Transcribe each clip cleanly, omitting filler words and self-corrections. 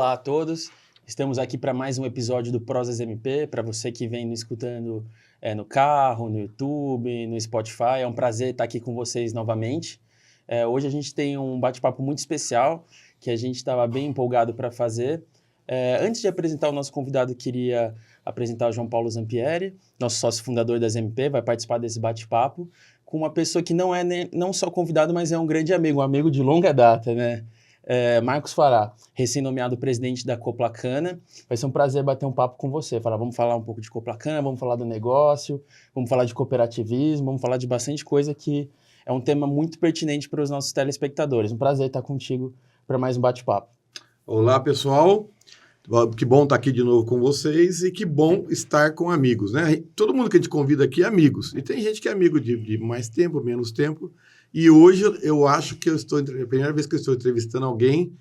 Olá a todos, estamos aqui para mais um episódio do Prosas MP, para você que vem nos escutando no carro, no YouTube, no Spotify, é um prazer estar aqui com vocês novamente. Hoje a gente tem um bate-papo muito especial, que a gente estava bem empolgado para fazer. Antes de apresentar o nosso convidado, queria apresentar o João Paulo Zampieri, nosso sócio fundador das MP, vai participar desse bate-papo, com uma pessoa que não é não só convidado, mas é um grande amigo, um amigo de longa data, né? Marcos Fará, recém-nomeado presidente da Coplacana. Vai ser um prazer bater um papo com você. Vamos falar um pouco de Coplacana, vamos falar do negócio, vamos falar de cooperativismo, vamos falar de bastante coisa que é um tema muito pertinente para os nossos telespectadores. Um prazer estar contigo para mais um bate-papo. Olá, pessoal. Que bom estar aqui de novo com vocês e que bom estar com amigos, né? Todo mundo que a gente convida aqui é amigos. E tem gente que é amigo de mais tempo, menos tempo. E hoje eu acho que é a primeira vez que eu estou entrevistando alguém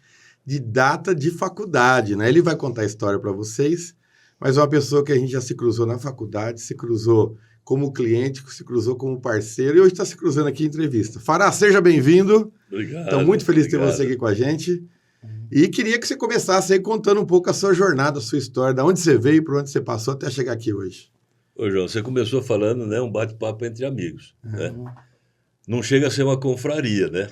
de data de faculdade, né? Ele vai contar a história para vocês, mas é uma pessoa que a gente já se cruzou na faculdade, se cruzou como cliente, se cruzou como parceiro e hoje está se cruzando aqui em entrevista. Fará, seja bem-vindo. Obrigado. Estou muito feliz de ter você aqui com a gente. E queria que você começasse aí contando um pouco a sua jornada, a sua história, de onde você veio, por onde você passou até chegar aqui hoje. Ô, João, você começou falando, né, um bate-papo entre amigos, né? Não chega a ser uma confraria, né?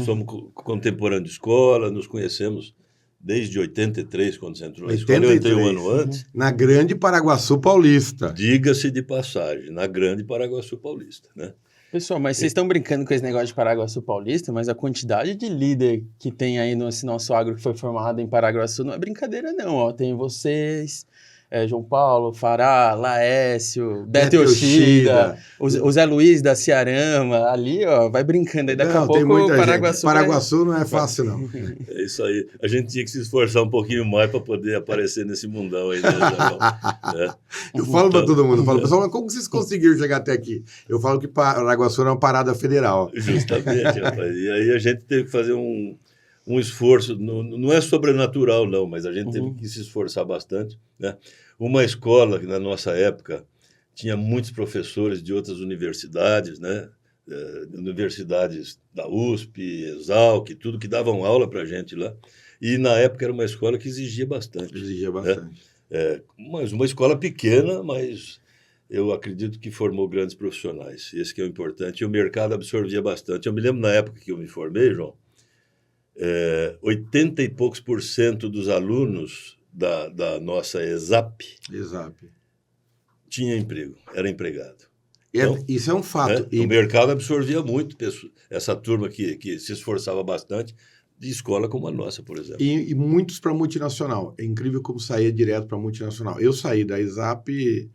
Somos contemporâneos de escola, nos conhecemos desde 83, quando você entrou na escola. Eu entrei um ano antes. Na Grande Paraguaçu Paulista. Diga-se de passagem, na Grande Paraguaçu Paulista, né? Pessoal, mas vocês estão brincando com esse negócio de Paraguaçu Paulista, mas a quantidade de líder que tem aí nesse nosso agro que foi formado em Paraguaçu não é brincadeira não, ó. Tem vocês, João Paulo, Fará, Laércio, Beto Yoshida, o Zé Luiz da Ciarama, ali, ó, vai brincando aí, daqui a pouco o Paraguaçu não é fácil não. É isso aí, a gente tinha que se esforçar um pouquinho mais para poder aparecer nesse mundão aí, né? Eu falo para todo mundo, pessoal, mas como vocês conseguiram chegar até aqui? Eu falo que Paraguaçu é uma parada federal. Justamente, rapaz, e aí a gente teve que fazer um esforço, não é sobrenatural não, mas a gente teve que se esforçar bastante, né? Uma escola que na nossa época tinha muitos professores de outras universidades, né? Universidades da USP, Exalc, tudo que davam aula para a gente lá. E na época era uma escola que exigia bastante. Exigia bastante. Mas uma escola pequena, mas eu acredito que formou grandes profissionais. Esse que é o importante. E o mercado absorvia bastante. Eu me lembro na época que eu me formei, João, 80 e poucos % dos alunos da nossa ESAP tinha emprego, era empregado. Então, isso é um fato. O mercado absorvia muito essa turma que se esforçava bastante, de escola como a nossa, por exemplo. E muitos para multinacional. É incrível como saía direto para multinacional. Eu saí da ESAP,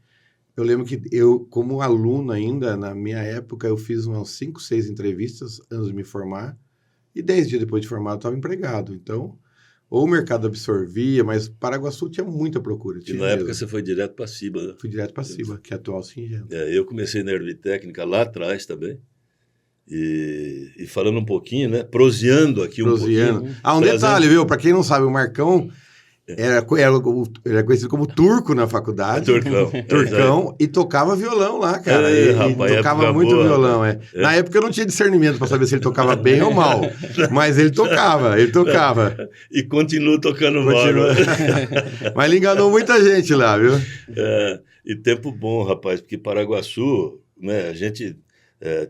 eu lembro que eu, como aluno ainda, na minha época, eu fiz umas 5, 6 entrevistas antes de me formar, e 10 dias depois de formado eu estava empregado. Então, ou o mercado absorvia, mas Paraguaçu tinha muita procura. E na época você foi direto para a CIBA, né? Fui direto para a CIBA, que é a atual Singenta. Eu comecei na Ervitécnica lá atrás também. E falando um pouquinho, né? Proseando aqui um pouquinho. Um detalhe, viu? Para quem não sabe, o Marcão era conhecido como turco na faculdade. Turcão. E tocava violão lá, cara. Rapaz, tocava muito violão, Na época eu não tinha discernimento para saber se ele tocava bem ou mal. Mas ele tocava. E continua tocando mal. Mas ele enganou muita gente lá, viu? E tempo bom, rapaz, porque Paraguaçu, né, a gente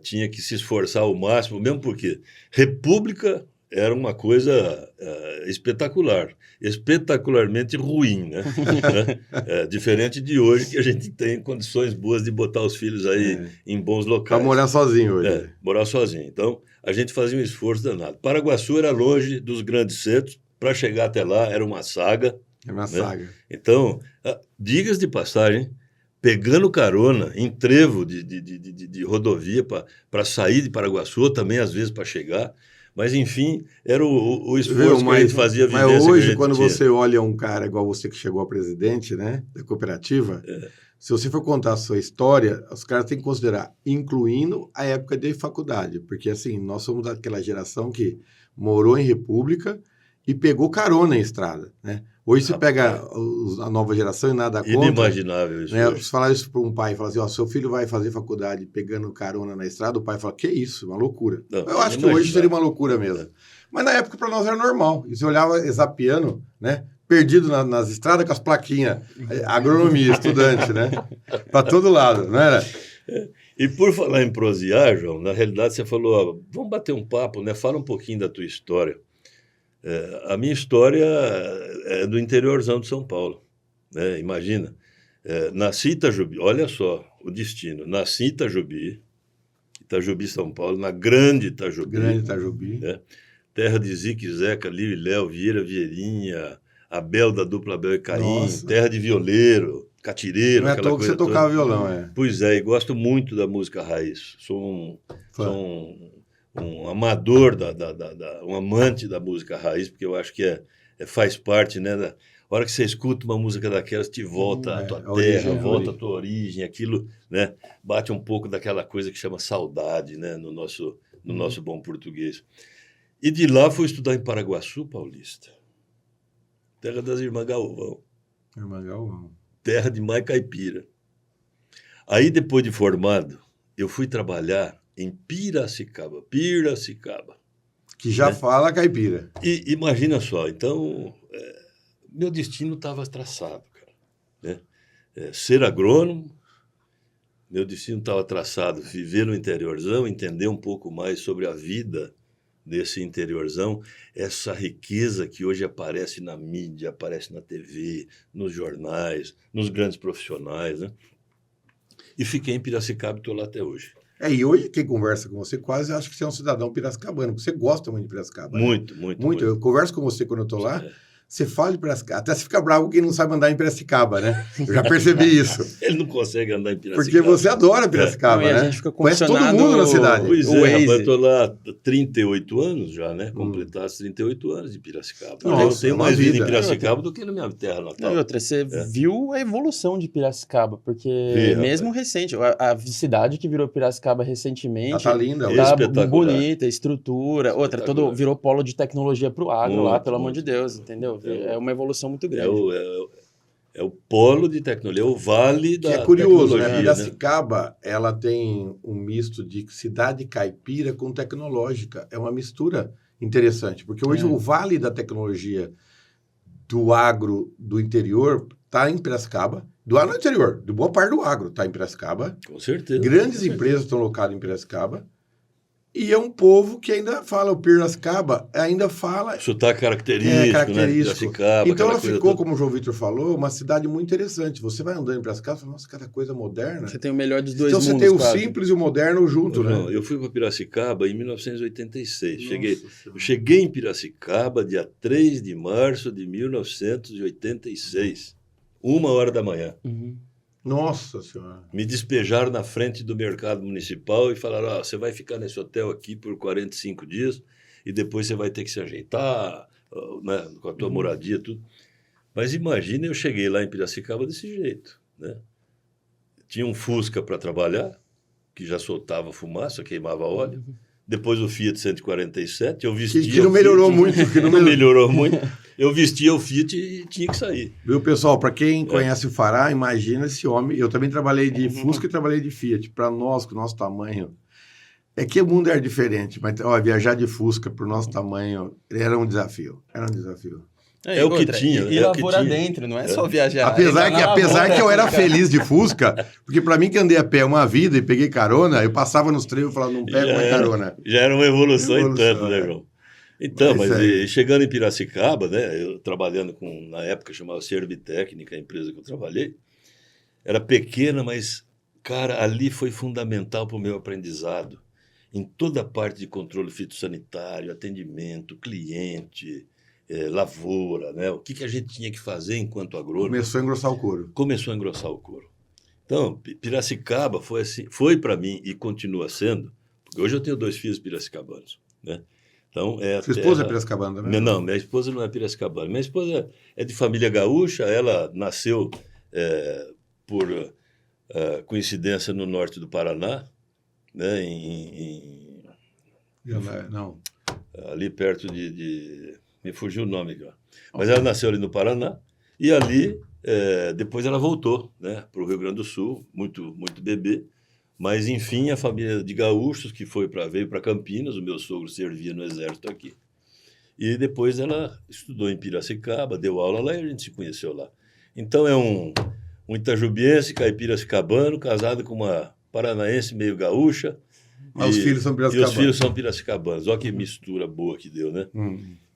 tinha que se esforçar ao máximo, mesmo porque República era uma coisa espetacularmente ruim, né? Diferente de hoje, que a gente tem condições boas de botar os filhos aí em bons locais. Para morar sozinho hoje. Morar sozinho. Então, a gente fazia um esforço danado. Paraguaçu era longe dos grandes centros, para chegar até lá era uma saga. É uma saga. Então, diga-se de passagem, pegando carona em trevo de rodovia para sair de Paraguaçu, ou também às vezes para chegar. Mas, enfim, era o esforço que a gente fazia, a vivência Mas hoje, que a gente quando tinha. você olha um cara igual você que chegou a presidente, né, da cooperativa, se você for contar a sua história, os caras têm que considerar, incluindo a época de faculdade. Porque, assim, nós somos daquela geração que morou em República e pegou carona em estrada, né? Hoje você pega a nova geração e nada contra. Inimaginável isso. Né? Se falar isso para um pai, falar assim, seu filho vai fazer faculdade pegando carona na estrada, o pai fala, que isso, uma loucura. Não, eu acho que hoje seria uma loucura mesmo. Mas na época para nós era normal. E você olhava Exapiano, né? perdido nas estradas com as plaquinhas. Agronomia, estudante, né? Para todo lado, não era? E por falar em prosear, João, na realidade você falou, ó, vamos bater um papo, né? Fala um pouquinho da tua história. A minha história é do interiorzão de São Paulo, né? Imagina, nasci em Itajubi, olha só o destino, nasci em Itajubi, São Paulo, na grande Itajubi. Grande Itajubi. Né? Terra de Zique, Zeca, Lírio e Léo, Vieira, Vieirinha, Abel da dupla Abel e Caim, Nossa. terra de violeiro, catireiro, Não é à aquela toa que coisa você tocava toda. violão, é. Pois é, e gosto muito da música raiz. Sou um amador, um amante da música raiz, porque eu acho que faz parte, né? A hora que você escuta uma música daquelas, te volta à tua terra, volta à tua origem, aquilo, né? Bate um pouco daquela coisa que chama saudade, né? No nosso bom português. E de lá fui estudar em Paraguaçu, Paulista. Terra das Irmãs Galvão. Irmã Galvão. Terra de Mai Caipira. Aí, depois de formado, eu fui trabalhar em Piracicaba. Que já fala caipira. E imagina só, então, meu destino estava traçado, cara. Né? Ser agrônomo, meu destino estava traçado, viver no interiorzão, entender um pouco mais sobre a vida desse interiorzão, essa riqueza que hoje aparece na mídia, aparece na TV, nos jornais, nos grandes profissionais, né? E fiquei em Piracicaba e estou lá até hoje. E hoje quem conversa com você quase acha que você é um cidadão piracicabano, porque você gosta muito de Piracicaba. Muito. Eu converso com você quando eu estou lá, você fala de Piracicaba, até você fica bravo quem não sabe andar em Piracicaba, né? Eu já percebi isso. Ele não consegue andar em Piracicaba. Porque você adora Piracicaba, né? A gente fica conhece todo mundo na cidade. Pois é, rapaz, eu estou lá há 38 anos já, né? Completasse 38 anos de Piracicaba. Nossa, eu tenho mais vida em vida. Piracicaba do que na minha terra natal. E outra, você viu a evolução de Piracicaba, porque mesmo recente, a cidade que virou Piracicaba recentemente... Tá linda. Tá espetacular. bonita, estrutura. Outra, virou polo de tecnologia pro agro lá, pelo amor de Deus, entendeu? É uma evolução muito grande. É o polo de tecnologia, é o vale da tecnologia. É curioso, né? Piracicaba, ela tem um misto de cidade caipira com tecnológica. É uma mistura interessante, porque hoje o vale da tecnologia do agro do interior está em Piracicaba. Do agro no interior, de boa parte do agro está em Piracicaba. Com certeza. Grandes empresas estão locadas em Piracicaba. E é um povo que ainda fala, o Piracicaba ainda fala... Sotaque característico, característico. Né? Piracicaba, então ela ficou, como o João Vitor falou, uma cidade muito interessante. Você vai andando em Piracicaba e fala, nossa, cada coisa moderna. Você tem o melhor dos dois mundos. Então você tem o simples e o moderno junto, né? Eu fui para Piracicaba em 1986. Eu cheguei em Piracicaba dia 3 de março de 1986. 1h da manhã. Nossa Senhora. Me despejaram na frente do mercado municipal e falaram, você vai ficar nesse hotel aqui por 45 dias e depois você vai ter que se ajeitar, né, com a tua moradia, tudo. Mas imagina, eu cheguei lá em Piracicaba desse jeito, né? Tinha um Fusca para trabalhar, que já soltava fumaça, queimava óleo. Depois o Fiat 147, eu vestia... Que não melhorou muito. Que não melhorou muito. Eu vestia o Fiat e tinha que sair. Viu, pessoal? Para quem conhece o Fará, imagina esse homem. Eu também trabalhei de Fusca e trabalhei de Fiat. Para nós, com o nosso tamanho... É que o mundo era diferente, mas viajar de Fusca para o nosso tamanho era um desafio. É o que tinha. E lavoura dentro, não é só viajar. Apesar que eu era feliz de Fusca, porque para mim que andei a pé uma vida e peguei carona, eu passava nos treinos e falava, não pego mais carona. Já era uma evolução em tanto, né, João? Então, mas chegando em Piracicaba, né, eu trabalhando na época chamava Servitécnica, a empresa que eu trabalhei, era pequena, mas, cara, ali foi fundamental para o meu aprendizado. Em toda a parte de controle fitossanitário, atendimento, cliente... lavoura, né? O que a gente tinha que fazer enquanto agrônomo. Começou a engrossar o couro. Então, Piracicaba foi para mim e continua sendo, porque hoje eu tenho 2 filhos piracicabanos, né? Então, Sua esposa é piracicabana, né? Não, minha esposa não é piracicabana. Minha esposa é de família gaúcha, ela nasceu por coincidência no norte do Paraná, né? Não. Ali perto me fugiu o nome agora. Mas ela nasceu ali no Paraná e ali, depois ela voltou, né, para o Rio Grande do Sul, muito, muito bebê. Mas, enfim, a família de gaúchos que veio para Campinas, o meu sogro servia no exército aqui. E depois ela estudou em Piracicaba, deu aula lá e a gente se conheceu lá. Então é um itajubiense, caipiracicabano, casado com uma paranaense meio gaúcha. Mas os filhos são piracicabanos. E os filhos são piracicabanos. Olha que mistura boa que deu, né?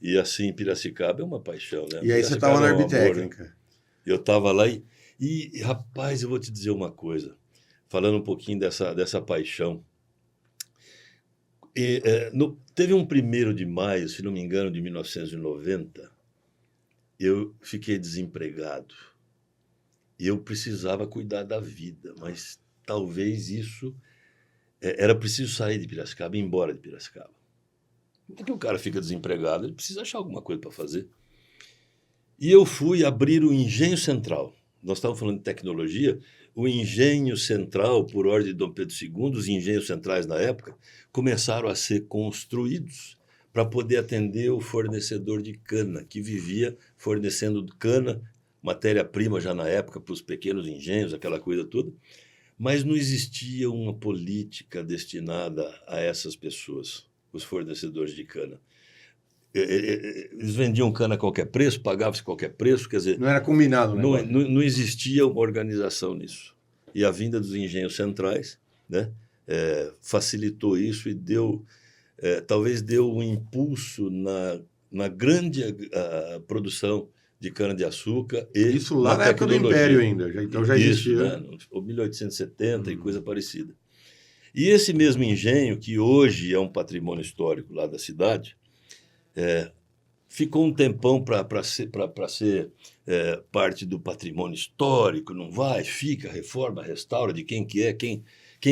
E assim, Piracicaba é uma paixão, né? E aí você estava na Arbtécnica. Né? Eu estava lá e, rapaz, eu vou te dizer uma coisa. Falando um pouquinho dessa paixão. Teve um 1º de maio, se não me engano, de 1990, eu fiquei desempregado. E eu precisava cuidar da vida, mas talvez isso... Era preciso sair de Piracicaba e ir embora de Piracicaba. Porque o cara fica desempregado, ele precisa achar alguma coisa para fazer. E eu fui abrir o Engenho Central. Nós estávamos falando de tecnologia. O Engenho Central, por ordem de Dom Pedro II, os engenhos centrais na época, começaram a ser construídos para poder atender o fornecedor de cana, que vivia fornecendo cana, matéria-prima já na época para os pequenos engenhos, aquela coisa toda. Mas não existia uma política destinada a essas pessoas, os fornecedores de cana. Eles vendiam cana a qualquer preço, pagavam-se qualquer preço, quer dizer... Não era combinado, né? Não existia uma organização nisso. E a vinda dos engenhos centrais, né, facilitou isso e talvez deu um impulso na grande produção de cana-de-açúcar e isso lá na época do Império ainda, então já existia. Isso, né? 1870 e coisa parecida. E esse mesmo engenho, que hoje é um patrimônio histórico lá da cidade, ficou um tempão para ser parte do patrimônio histórico, não vai, fica, reforma, restaura, de quem que é, quem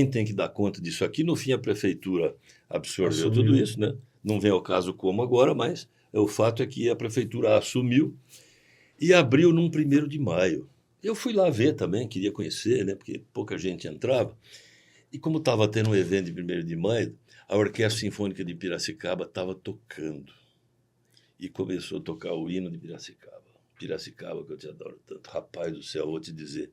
tem que dar conta disso aqui. No fim, a prefeitura absorveu tudo isso, né? Não vem ao caso como agora, mas o fato é que a prefeitura assumiu e abriu num 1º de maio. Eu fui lá ver também, queria conhecer, né? Porque pouca gente entrava. E como estava tendo um evento de 1º de maio, a Orquestra Sinfônica de Piracicaba estava tocando. E começou a tocar o hino de Piracicaba. Piracicaba, que eu te adoro tanto. Rapaz do céu, vou te dizer.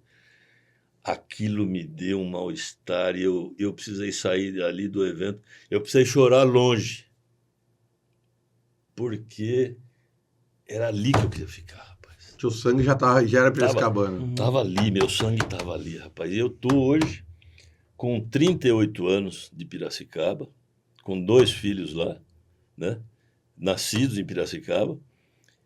Aquilo me deu um mal-estar e eu precisei sair ali do evento. Eu precisei chorar longe. Porque era ali que eu queria ficar, rapaz. Seu sangue já era piracicabano. Estava ali, meu sangue estava ali, rapaz. E eu estou hoje com 38 anos de Piracicaba, com 2 filhos lá, né? Nascidos em Piracicaba.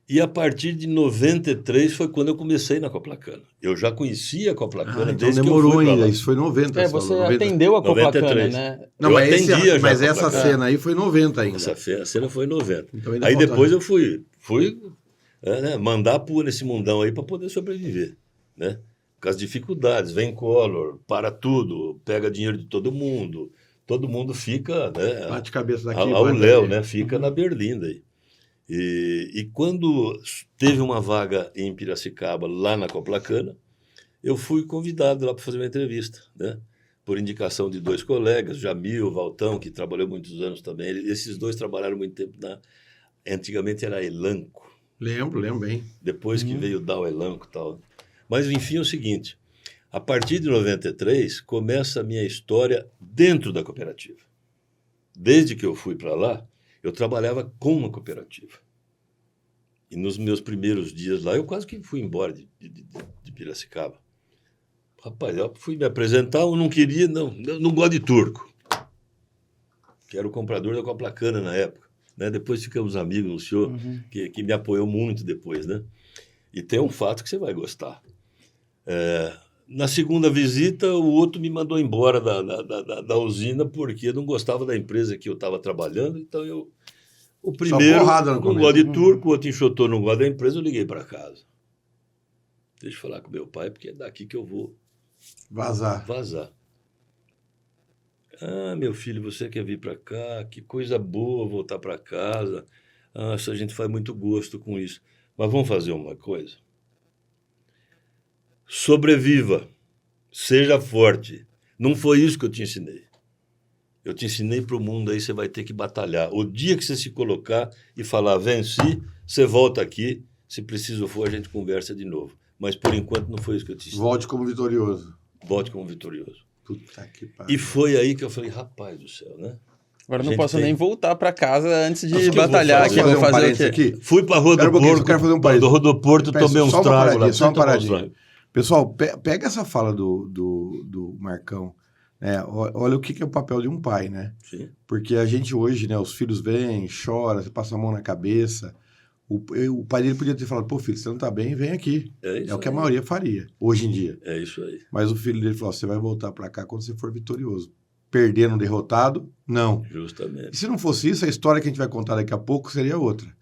E a partir de 93 foi quando eu comecei na Coplacana. Eu já conhecia a Coplacana então desde que eu demorou fui ainda, lá. isso foi 90. Você atendeu a Coplacana, né? Não, mas essa cena aí foi 90 ainda. A cena foi em 90. Então aí depois eu fui mandar pua nesse mundão aí para poder sobreviver, né? Com as dificuldades, vem Collor, para tudo, pega dinheiro de todo mundo fica, né? Bate cabeça daqui. Ao Léo, né? Fica na berlinda aí. E quando teve uma vaga em Piracicaba, lá na Coplacana, eu fui convidado lá para fazer uma entrevista, né? Por indicação de 2 colegas, Jamil, Valtão, que trabalhou muitos anos também. Esses 2 trabalharam muito tempo antigamente era Elanco. Lembro bem. Depois que veio dar o Elanco e tal. Mas, enfim, é o seguinte, a partir de 93, começa a minha história dentro da cooperativa. Desde que eu fui para lá, eu trabalhava com uma cooperativa. E nos meus primeiros dias lá, eu quase que fui embora de Piracicaba. Rapaz, eu fui me apresentar, eu não queria, não gosto de turco. Que era o comprador da Coplacana na época. Né? Depois ficamos amigos, um senhor que me apoiou muito depois, né? E tem um fato que você vai gostar. Na segunda visita, o outro me mandou embora da usina porque não gostava da empresa que eu estava trabalhando. Então, o primeiro não gosta de turco, o outro enxotou, não gosta da empresa, eu liguei para casa. Deixa eu falar com meu pai, porque é daqui que eu vou vazar. Ah, meu filho, você quer vir para cá? Que coisa boa voltar para casa. Ah, a gente faz muito gosto com isso. Mas vamos fazer uma coisa. Sobreviva. Seja forte. Não foi isso que eu te ensinei. Eu te ensinei para o mundo, aí você vai ter que batalhar. O dia que você se colocar e falar, venci, você volta aqui. Se preciso for, a gente conversa de novo. Mas, por enquanto, não foi isso que eu te ensinei. Volte como vitorioso. Volte como vitorioso. Puta que pariu. E foi aí que eu falei, rapaz do céu, né? Agora não gente posso tem- nem voltar para casa antes de Acho que eu vou batalhar fazer- aqui. Vou fazer o parênteses quê? aqui. Fui para Rua Espera do um pouquinho, Porto. eu quero fazer um parênteses. Do Rua do Porto, Peço tomei uns só uma tragos lá. paradinha, só uma Deixa eu tomar uns paradinha. tragos. Pessoal, pega essa fala do Marcão. Né? Olha o que é o papel de um pai, né? Sim. Porque a gente hoje, né? Os filhos vêm, choram, você passa a mão na cabeça. O pai dele podia ter falado, pô, filho, você não tá bem, vem aqui. É É o que a aí. maioria faria, hoje em dia. É isso aí. Mas o filho dele falou, você vai voltar pra cá quando você for vitorioso. Perdendo, derrotado, não. E Justamente. se não fosse isso, a história que a gente vai contar daqui a pouco seria outra.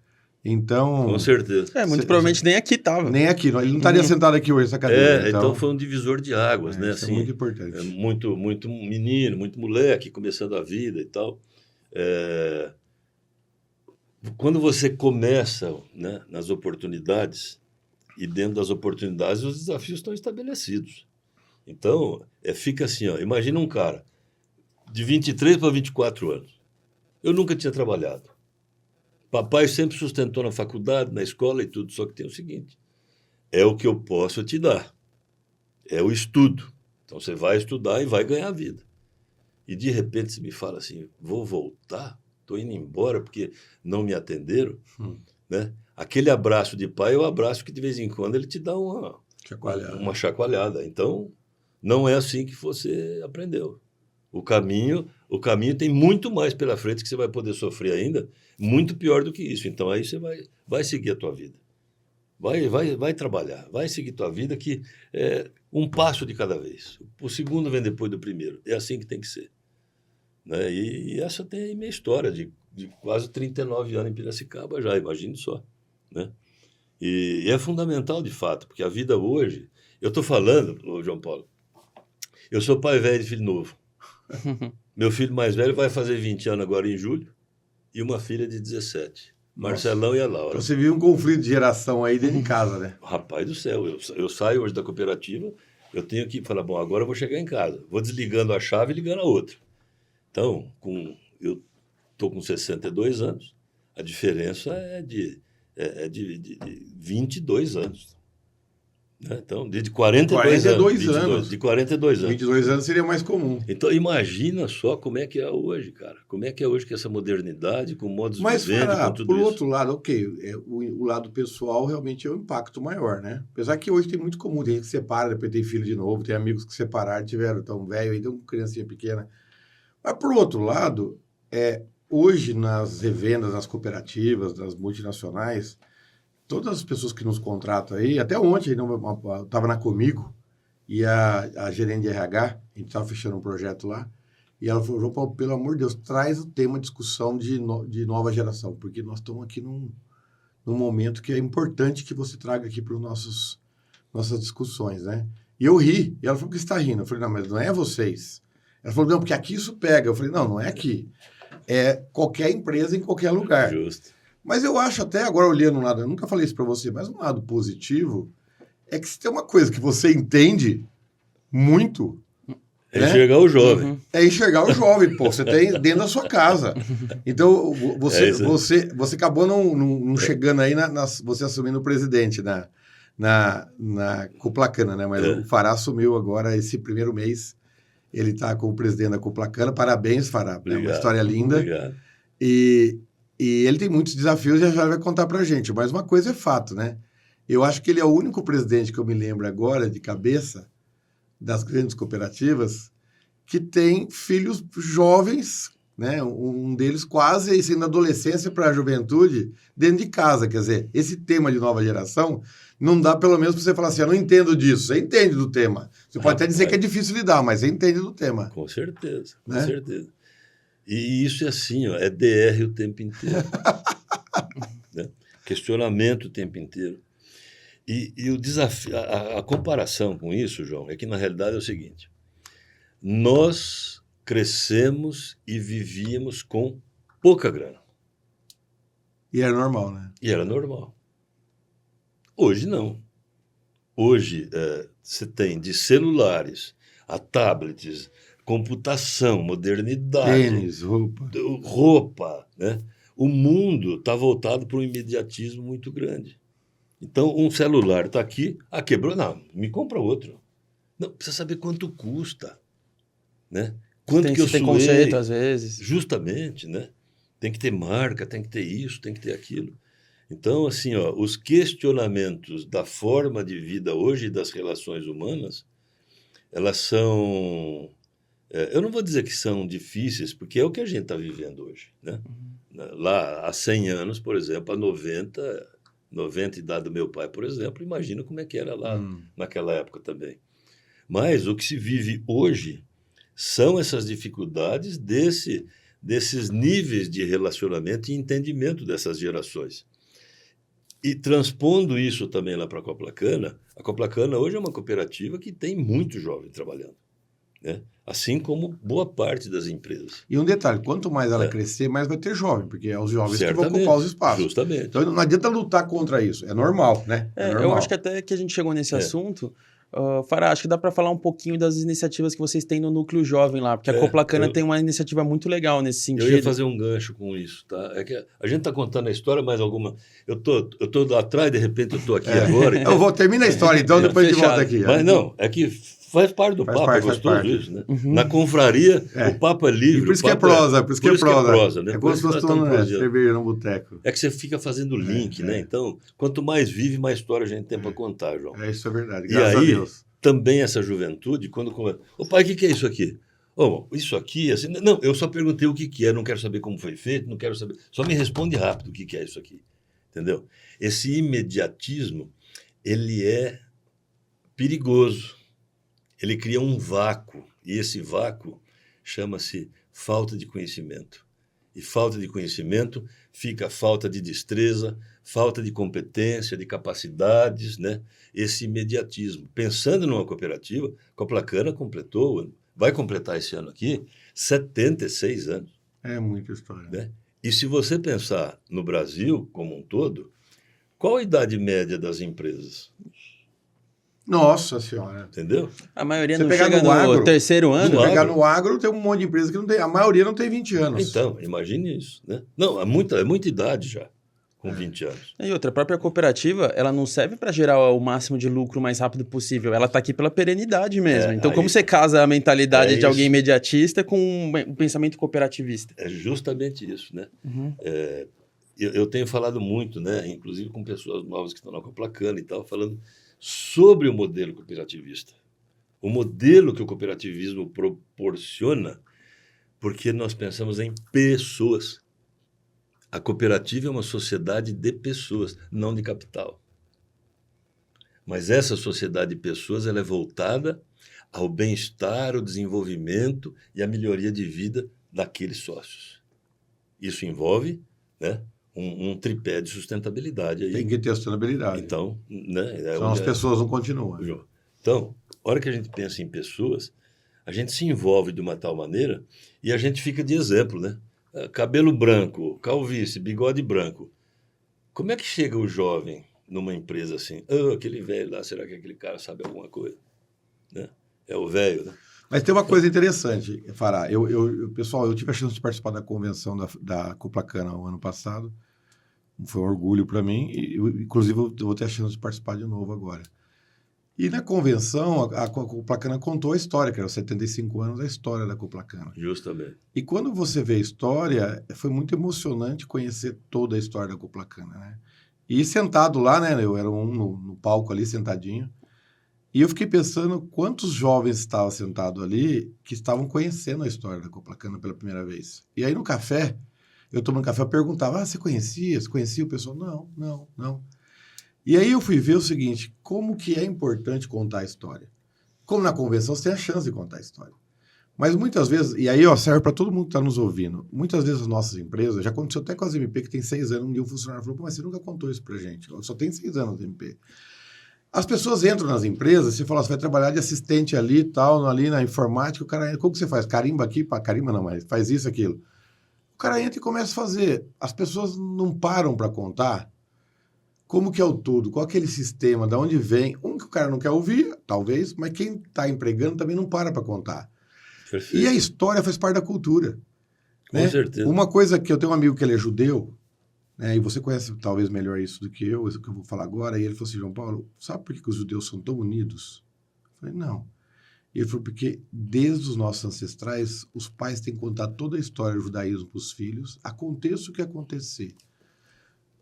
Então, Com certeza. Muito provavelmente nem aqui tava. nem aqui, ele não estaria sentado aqui hoje nessa cadeira. Então foi um divisor de águas, né? Isso Assim, é muito importante. muito menino, muito moleque, começando a vida e tal. Quando você começa, né, nas oportunidades, e dentro das oportunidades os desafios estão estabelecidos. Então, fica assim, ó, imagina um cara de 23 para 24 anos. Eu nunca tinha trabalhado. Papai sempre sustentou na faculdade, na escola e tudo, só que tem o seguinte, é o que eu posso te dar. É o estudo. Então, você vai estudar e vai ganhar a vida. E, de repente, você me fala assim, vou voltar? Estou indo embora porque não me atenderam? Né? Aquele abraço de pai é o abraço que, de vez em quando, ele te dá uma chacoalhada. Então, não é assim que você aprendeu. O caminho tem muito mais pela frente que você vai poder sofrer ainda, muito pior do que isso. Então, aí você vai seguir a tua vida. Vai trabalhar, vai seguir tua vida, que é um passo de cada vez. O segundo vem depois do primeiro. É assim que tem que ser. Né? E essa tem aí minha história de quase 39 anos em Piracicaba já, imagine só. Né? E é fundamental, de fato, porque a vida hoje... Eu estou falando, João Paulo, eu sou pai velho de filho novo. Meu filho mais velho vai fazer 20 anos agora em julho e uma filha de 17. Marcelão e a Laura. Então você viu um conflito de geração aí dentro de casa, né? Rapaz do céu, eu saio hoje da cooperativa, eu tenho que falar, bom, agora eu vou chegar em casa. Vou desligando a chave e ligando a outra. Então, eu estou com 62 anos, a diferença é de 22 anos. Né? Então, de 42 anos. De 42 anos. 22 anos seria mais comum. Então, imagina só como é que é hoje, cara. Como é que é hoje com essa modernidade, com modos Mas, vivendo, com tudo por isso. outro lado, o lado pessoal realmente é o impacto maior, né? Apesar que hoje tem muito comum, tem gente que separa, depois tem filho de novo, tem amigos que separaram, tiveram tão velho, ainda uma criancinha pequena. Mas, por outro lado, hoje nas revendas, nas cooperativas, nas multinacionais, todas as pessoas que nos contratam aí, até ontem eu estava na Comigo e a gerente de RH, a gente estava fechando um projeto lá, e ela falou, João Paulo, pelo amor de Deus, traz o tema discussão de nova geração, porque nós estamos aqui num momento que é importante que você traga aqui para nossas discussões, né? E eu ri, e ela falou, por que você está rindo? Eu falei, não, mas não é vocês. Ela falou, não, porque aqui isso pega. Eu falei, não é aqui. É qualquer empresa em qualquer lugar. Justo. Mas eu acho até, agora olhando um lado, eu nunca falei isso para você, mas um lado positivo é que se tem uma coisa que você entende muito... É enxergar o jovem. É enxergar o jovem, pô. Você tem dentro da sua casa. Então, você acabou não chegando aí, você assumindo o presidente na Coplacana, né? Mas o Fará assumiu agora esse primeiro mês. Ele está como presidente da Coplacana. Parabéns, Fará. Obrigado, é uma história linda. Obrigado. E ele tem muitos desafios e já vai contar pra gente. Mas uma coisa é fato, né? Eu acho que ele é o único presidente que eu me lembro agora, de cabeça, das grandes cooperativas, que tem filhos jovens, né? Um deles quase sendo adolescência para a juventude, dentro de casa. Quer dizer, esse tema de nova geração, não dá pelo menos para você falar assim, eu não entendo disso. Você entende do tema. Você pode até dizer que é difícil lidar, mas você entende do tema. Com certeza, com Né? certeza. E isso é assim, ó, é DR o tempo inteiro. Né? Questionamento o tempo inteiro. E o desafio, a comparação com isso, João, é que na realidade é o seguinte: nós crescemos e vivíamos com pouca grana. E é normal, né? E era normal. Hoje não. Hoje você tem de celulares a tablets, computação, modernidade, Tênis, roupa, né? O mundo está voltado para um imediatismo muito grande. Então, um celular está aqui, quebrou, não, me compra outro. Não, precisa saber quanto custa, né? Quanto que eu tem suei, conceito, às vezes. justamente, né? Tem que ter marca, tem que ter isso, tem que ter aquilo. Então, assim, ó, os questionamentos da forma de vida hoje e das relações humanas, elas são... eu não vou dizer que são difíceis, porque é o que a gente está vivendo hoje, né? Lá há 100 anos, por exemplo, há 90 idade do meu pai, por exemplo, imagina como é que era lá naquela época também. Mas o que se vive hoje são essas dificuldades desses níveis de relacionamento e entendimento dessas gerações. E transpondo isso também lá para a Coplacana hoje é uma cooperativa que tem muito jovem trabalhando, né? Assim como boa parte das empresas. E um detalhe, quanto mais ela crescer, mais vai ter jovem, porque é os jovens que vão Certamente, ocupar os espaços. justamente. Então não adianta lutar contra isso, é normal, né? É normal. Eu acho que até que a gente chegou nesse assunto, Fará, acho que dá para falar um pouquinho das iniciativas que vocês têm no Núcleo Jovem lá, porque a Coplacana tem uma iniciativa muito legal nesse sentido. Eu ia fazer um gancho com isso, tá? É que a gente está contando a história, mas alguma... Eu tô lá atrás, de repente eu tô aqui agora. Eu vou terminar a história, então, depois a gente volta aqui. Mas não, é que faz parte do papo, é gostoso isso, né? Na confraria, o papo é livre. E por isso que é prosa, por isso que é prosa. Né? É como se fosse uma cerveja no boteco. É que você fica fazendo link, né? Então, quanto mais vive, mais história a gente tem para contar, João. Isso é verdade, graças a Deus. Também essa juventude, quando começa... Ô pai, o que é isso aqui? Oh, isso aqui, assim... Não, eu só perguntei o que é, não quero saber como foi feito, não quero saber... Só me responde rápido o que é isso aqui, entendeu? Esse imediatismo, ele é perigoso. Ele cria um vácuo, e esse vácuo chama-se falta de conhecimento. E falta de conhecimento fica falta de destreza, falta de competência, de capacidades, né? Esse imediatismo. Pensando numa cooperativa, a Coplacana vai completar esse ano aqui 76 anos. É muita história. Né? E se você pensar no Brasil como um todo, qual a idade média das empresas? Nossa Senhora. Entendeu? A maioria você não chega no agro, terceiro ano. Se pegar no agro, tem um monte de empresa que não tem... A maioria não tem 20 anos. Então, imagine isso. Né? Não, é muita idade já, com 20 anos. E outra, a própria cooperativa, ela não serve para gerar o máximo de lucro o mais rápido possível. Ela está aqui pela perenidade mesmo. Então, como você casa a mentalidade de alguém imediatista com um pensamento cooperativista? É justamente isso, né? Eu tenho falado muito, né? Inclusive com pessoas novas que estão na Coplacana e tal, falando sobre o modelo cooperativista. O modelo que o cooperativismo proporciona, porque nós pensamos em pessoas. A cooperativa é uma sociedade de pessoas, não de capital. Mas essa sociedade de pessoas ela é voltada ao bem-estar, ao desenvolvimento e à melhoria de vida daqueles sócios. Isso envolve, né, um tripé de sustentabilidade. Aí. Tem que ter sustentabilidade. Então, né, senão as pessoas não continuam. Então, a hora que a gente pensa em pessoas, a gente se envolve de uma tal maneira e a gente fica de exemplo, né? Cabelo branco, calvície, bigode branco. Como é que chega o jovem numa empresa assim? Aquele velho lá, será que aquele cara sabe alguma coisa? Né? É o velho, né? Mas tem uma coisa interessante, Fará. Pessoal, eu tive a chance de participar da convenção da Coplacana o ano passado. Foi um orgulho para mim. Inclusive, eu vou ter a chance de participar de novo agora. E na convenção, a Coplacana contou a história, que era os 75 anos, a história da Coplacana. Justamente. E quando você vê a história, foi muito emocionante conhecer toda a história da Coplacana, né? E sentado lá, né? Eu era no palco ali, sentadinho. E eu fiquei pensando quantos jovens estavam sentados ali que estavam conhecendo a história da Coplacana pela primeira vez. E aí no café, eu tomando café, eu perguntava, você conhecia? Você conhecia? O pessoal, não. E aí eu fui ver o seguinte, como que é importante contar a história. Como na convenção você tem a chance de contar a história. Mas muitas vezes, e aí serve para todo mundo que está nos ouvindo, muitas vezes as nossas empresas, já aconteceu até com as MP que tem 6 anos, um dia um funcionário falou, mas você nunca contou isso para gente, só tem 6 anos de MP. As pessoas entram nas empresas, você fala, você vai trabalhar de assistente ali e tal, ali na informática, o cara, como que você faz? Carimba aqui, carimba não, mas faz isso, aquilo. O cara entra e começa a fazer. As pessoas não param para contar como que é o todo, qual é aquele sistema, de onde vem. Que o cara não quer ouvir, talvez, mas quem está empregando também não para contar. Perfeito. E a história faz parte da cultura. Com certeza. Uma coisa que eu tenho um amigo que ele é judeu, né, e você conhece talvez melhor isso do que eu, isso que eu vou falar agora, e ele falou assim, João Paulo, sabe por que os judeus são tão unidos? Eu falei, não. Ele falou, porque desde os nossos ancestrais, os pais têm que contar toda a história do judaísmo para os filhos, aconteça o que acontecer.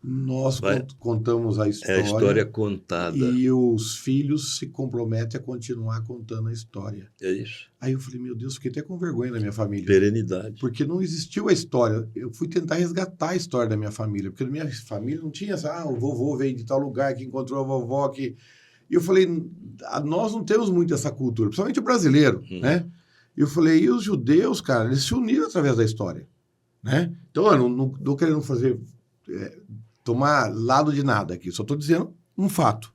Nós contamos a É a história história contada. e os filhos se comprometem a continuar contando a história. É isso. Aí eu falei, meu Deus, fiquei até com vergonha da minha família. Perenidade. Porque não existiu a história. Eu fui tentar resgatar a história da minha família, porque na minha família não tinha essa, o vovô veio de tal lugar que encontrou a vovó. E eu falei, nós não temos muito essa cultura, principalmente o brasileiro, né? E eu falei, e os judeus, cara, eles se uniram através da história, né? Então, eu não estou querendo tomar lado de nada aqui, só estou dizendo um fato.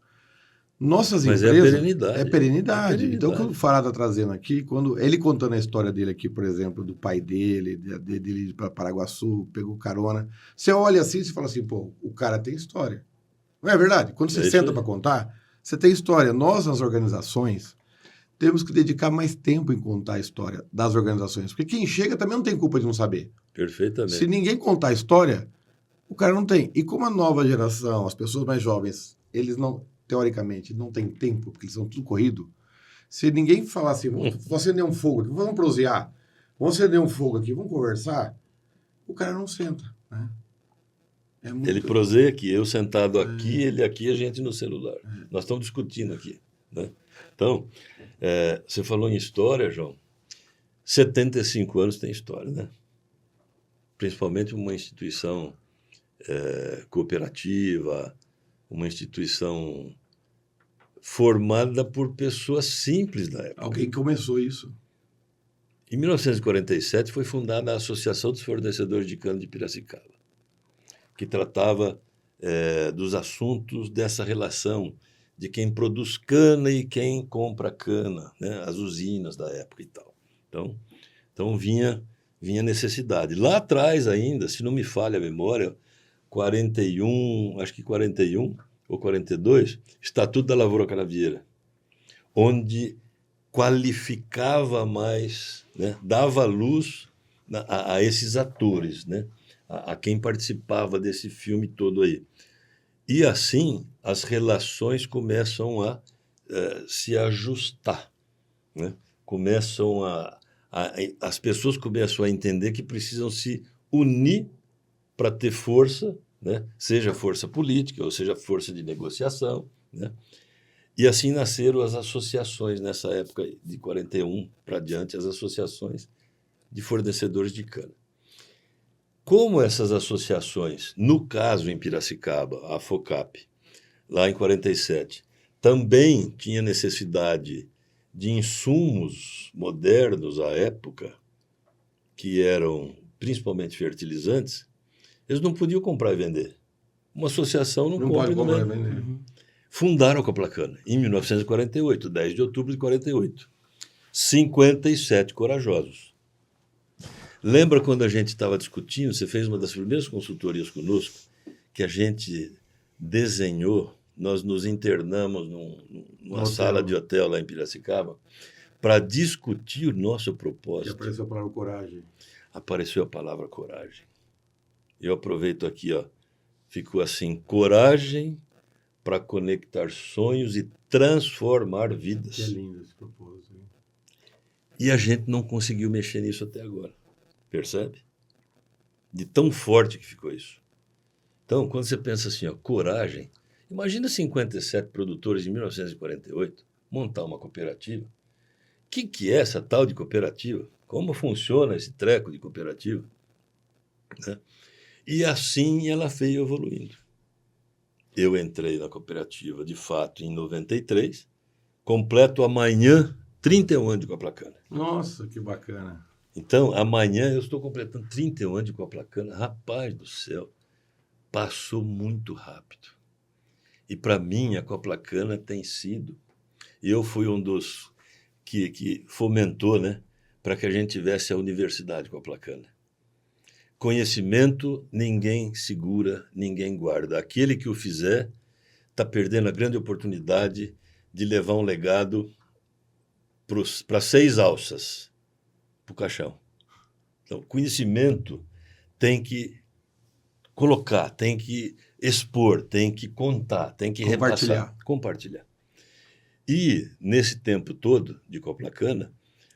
Nossas Mas empresas... é a perenidade. É perenidade. Então, quando o Fará está trazendo aqui, quando ele contando a história dele aqui, por exemplo, do pai dele ir para Paraguaçu, pegou carona, você olha assim e fala assim, pô, o cara tem história. Não é verdade? Quando você senta para contar, você tem história. Nós, nas organizações, temos que dedicar mais tempo em contar a história das organizações, porque quem chega também não tem culpa de não saber. Perfeitamente. Se ninguém contar a história, o cara não tem. E como a nova geração, as pessoas mais jovens, eles não, teoricamente, não têm tempo, porque eles são tudo corrido, se ninguém falar assim, vamos acender um fogo aqui, vamos prosear, vamos acender um fogo aqui, vamos conversar, o cara não senta, né? Ele proseia aqui, eu sentado aqui, ele aqui, a gente no celular. Nós estamos discutindo aqui, né? Então, você falou em história, João. 75 anos tem história, né? Principalmente uma instituição cooperativa, uma instituição formada por pessoas simples da época. Alguém começou isso. Em 1947 foi fundada a Associação dos Fornecedores de Cana de Piracicaba, que tratava dos assuntos dessa relação de quem produz cana e quem compra cana, né? As usinas da época e tal. Então vinha necessidade. Lá atrás ainda, se não me falha a memória, 41 ou 42, Estatuto da Lavoura Canavieira, onde qualificava mais, né? Dava luz a esses atores, né? A quem participava desse filme todo aí. E assim as relações começam a se ajustar, né? As pessoas começam a entender que precisam se unir para ter força, né? Seja força política ou seja força de negociação, né? E assim nasceram as associações nessa época de 41 para diante, as associações de fornecedores de cana. Como essas associações, no caso em Piracicaba, a FOCAP, lá em 47, também tinha necessidade de insumos modernos à época, que eram principalmente fertilizantes, eles não podiam comprar e vender. Uma associação não compra e não vende. Fundaram a Coplacana em 1948, 10 de outubro de 48. 57 corajosos. Lembra quando a gente estava discutindo, você fez uma das primeiras consultorias conosco, que a gente desenhou, nós nos internamos numa sala de hotel lá em Piracicaba, para discutir o nosso propósito. E apareceu a palavra coragem. Apareceu a palavra coragem. Eu aproveito aqui, ficou assim, coragem para conectar sonhos e transformar vidas. Que lindo esse propósito. Hein? E a gente não conseguiu mexer nisso até agora. Percebe? De tão forte que ficou isso. Então, quando você pensa assim, coragem, imagina 57 produtores em 1948 montar uma cooperativa. O que é essa tal de cooperativa? Como funciona esse treco de cooperativa? Né? E assim ela veio evoluindo. Eu entrei na cooperativa, de fato, em 93, completo amanhã 31 anos de Coplacana. Nossa, que bacana. Então, amanhã eu estou completando 31 anos de Coplacana. Rapaz do céu, passou muito rápido. E para mim, a Coplacana tem sido... Eu fui um dos que fomentou, né, para que a gente tivesse a Universidade Coplacana. Conhecimento, ninguém segura, ninguém guarda. Aquele que o fizer está perdendo a grande oportunidade de levar um legado para 6 alças, para o caixão. Então, conhecimento tem que colocar, tem que expor, tem que contar, tem que compartilhar. E, nesse tempo todo de Coplacana,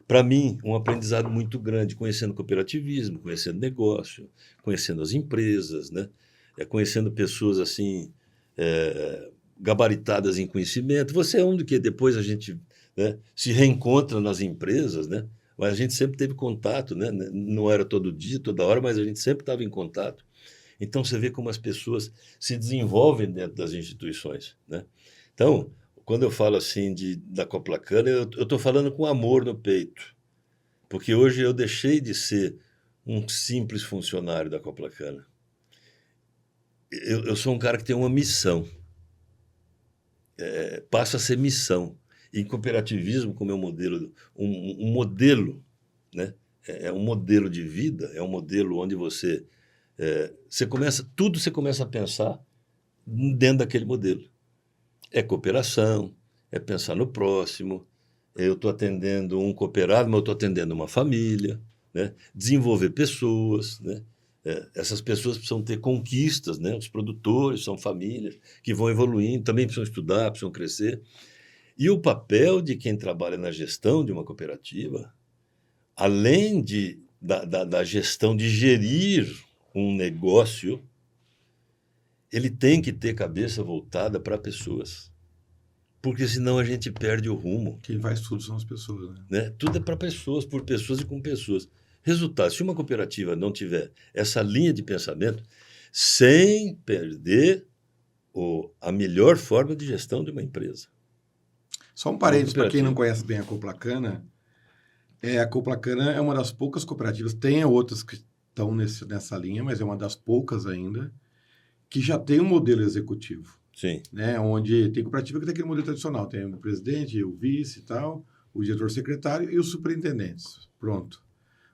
para mim, um aprendizado muito grande, conhecendo cooperativismo, conhecendo negócio, conhecendo as empresas, né? Conhecendo pessoas assim, gabaritadas em conhecimento. Você é um do que depois a gente, né, se reencontra nas empresas, né? Mas a gente sempre teve contato, né? Não era todo dia, toda hora, mas a gente sempre estava em contato. Então, você vê como as pessoas se desenvolvem dentro das instituições, né? Então, quando eu falo assim da Coplacana, eu estou falando com amor no peito, porque hoje eu deixei de ser um simples funcionário da Coplacana. Eu sou um cara que tem uma missão, passa a ser missão. E cooperativismo, como é um modelo, um modelo, né? É um modelo de vida, é um modelo onde você começa a pensar dentro daquele modelo. É cooperação, é pensar no próximo. Eu estou atendendo um cooperado, mas eu estou atendendo uma família, né? Desenvolver pessoas, né? Essas pessoas precisam ter conquistas, né? Os produtores são famílias que vão evoluindo, também precisam estudar, precisam crescer. E o papel de quem trabalha na gestão de uma cooperativa, além da gestão de gerir um negócio, ele tem que ter cabeça voltada para pessoas. Porque senão a gente perde o rumo. Quem faz tudo são as pessoas, né? Tudo é para pessoas, por pessoas e com pessoas. Resultado, se uma cooperativa não tiver essa linha de pensamento, sem perder a melhor forma de gestão de uma empresa. Só um parênteses, para quem não conhece bem a Coplacana, a Coplacana é uma das poucas cooperativas, tem outras que estão nessa linha, mas é uma das poucas ainda, que já tem um modelo executivo. Sim. Né? Onde tem cooperativa que tem aquele modelo tradicional, tem o presidente, o vice e tal, o diretor-secretário e os superintendentes. Pronto.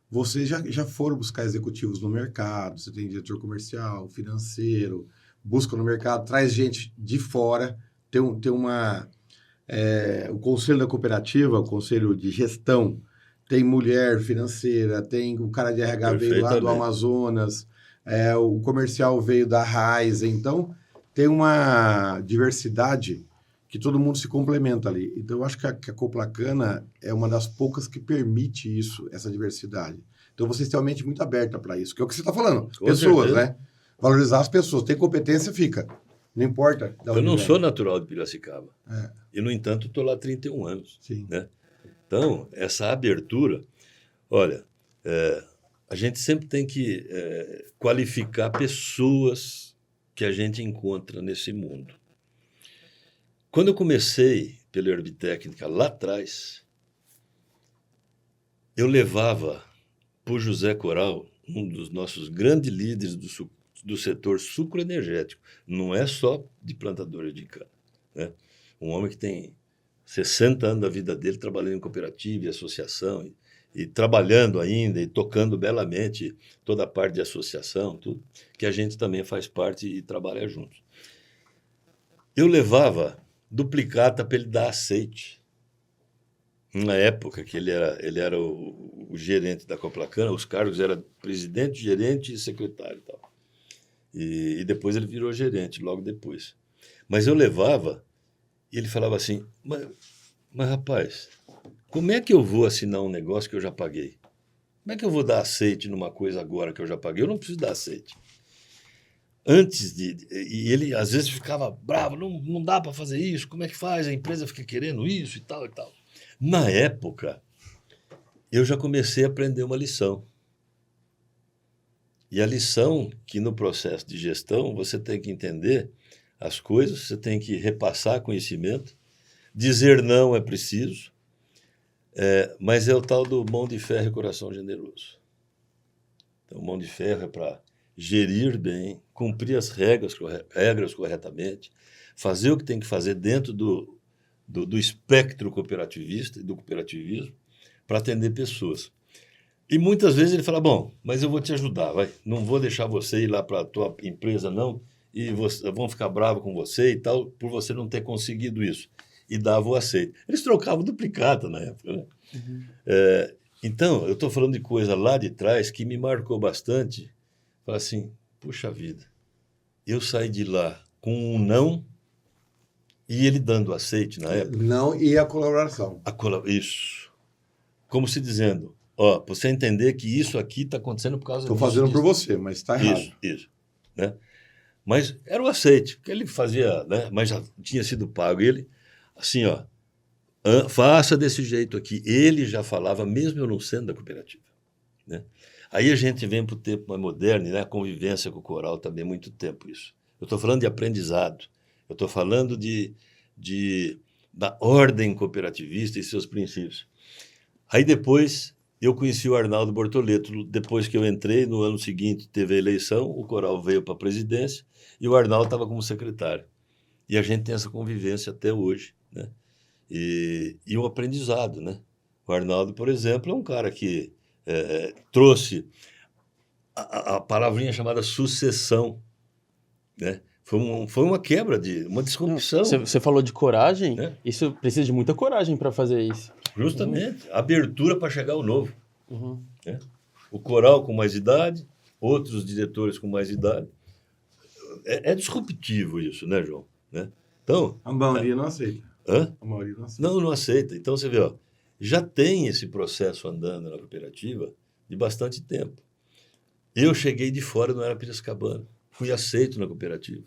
Vocês já foram buscar executivos no mercado, você tem diretor comercial, financeiro, busca no mercado, traz gente de fora, tem o conselho da cooperativa, o conselho de gestão, tem mulher financeira, tem o cara de RH veio lá do Amazonas, o comercial veio da Raiz, então tem uma diversidade que todo mundo se complementa ali. Então, eu acho que a Coplacana é uma das poucas que permite isso, essa diversidade. Então, vocês têm uma mente muito aberta para isso, que é o que você está falando. Com pessoas, certeza. Né? Valorizar as pessoas. Tem competência, fica. Não importa. Eu não sou natural de Piracicaba. E, no entanto, estou lá há 31 anos. Sim. Né? Então, essa abertura... Olha, a gente sempre tem que qualificar pessoas que a gente encontra nesse mundo. Quando eu comecei pela Herbtécnica lá atrás, eu levava para o José Coral, um dos nossos grandes líderes do setor sucroenergético, não é só de plantadores de cana, né? Um homem que tem 60 anos da vida dele trabalhando em cooperativa e associação, e trabalhando ainda e tocando belamente toda a parte de associação, tudo, que a gente também faz parte e trabalha juntos. Eu levava duplicata para ele dar aceite. Na época que ele era o gerente da Coplacana, os cargos eram presidente, gerente e secretário e tal. E depois ele virou gerente, logo depois. Mas eu levava e ele falava assim, mas rapaz, como é que eu vou assinar um negócio que eu já paguei? Como é que eu vou dar aceite numa coisa agora que eu já paguei? Eu não preciso dar aceite. E ele às vezes ficava bravo, não dá para fazer isso, como é que faz? A empresa fica querendo isso e tal e tal. Na época, eu já comecei a aprender uma lição. E a lição que no processo de gestão você tem que entender as coisas, você tem que repassar conhecimento, dizer não é preciso, mas é o tal do mão de ferro e coração generoso. Então, mão de ferro é para gerir bem, cumprir as regras corretamente, fazer o que tem que fazer dentro do espectro cooperativista e do cooperativismo para atender pessoas. E muitas vezes ele fala, bom, mas eu vou te ajudar, não vou deixar você ir lá para a tua empresa, não, e vão ficar bravos com você e tal, por você não ter conseguido isso. E dava o aceite. Eles trocavam duplicata na época, né? Uhum. Então, eu estou falando de coisa lá de trás que me marcou bastante. Falar assim, puxa vida, eu saí de lá com um não E ele dando aceite na época. Não, e a colaboração. Isso. Como se dizendo, ó, para você entender que isso aqui está acontecendo por causa Estou disso. fazendo por você, mas está errado. Isso, né? Mas era o aceite, que ele fazia, né? Mas já tinha sido pago. E ele, assim, ó, faça desse jeito aqui. Ele já falava, mesmo eu não sendo da cooperativa, né? Aí a gente vem para o tempo mais moderno, né? A convivência com o coral também, muito tempo isso. Eu estou falando de aprendizado, eu estou falando da ordem cooperativista e seus princípios. Aí depois eu conheci o Arnaldo Bortoleto, depois que eu entrei, no ano seguinte teve a eleição, o coral veio para a presidência e o Arnaldo estava como secretário. E a gente tem essa convivência até hoje, né? E o aprendizado, né? O Arnaldo, por exemplo, é um cara que trouxe a palavrinha chamada sucessão, né? Foi uma quebra, uma disrupção. Você falou de coragem, né? Isso precisa de muita coragem para fazer isso. Justamente, abertura para chegar ao novo. Uhum. Né? O coral com mais idade, outros diretores com mais idade. É disruptivo isso, né, João? Né? Então, a maioria não aceita. Hã? A maioria não aceita. Não aceita. Então, você vê, ó, já tem esse processo andando na cooperativa de bastante tempo. Eu cheguei de fora, não era Piracicabana. Fui aceito na cooperativa.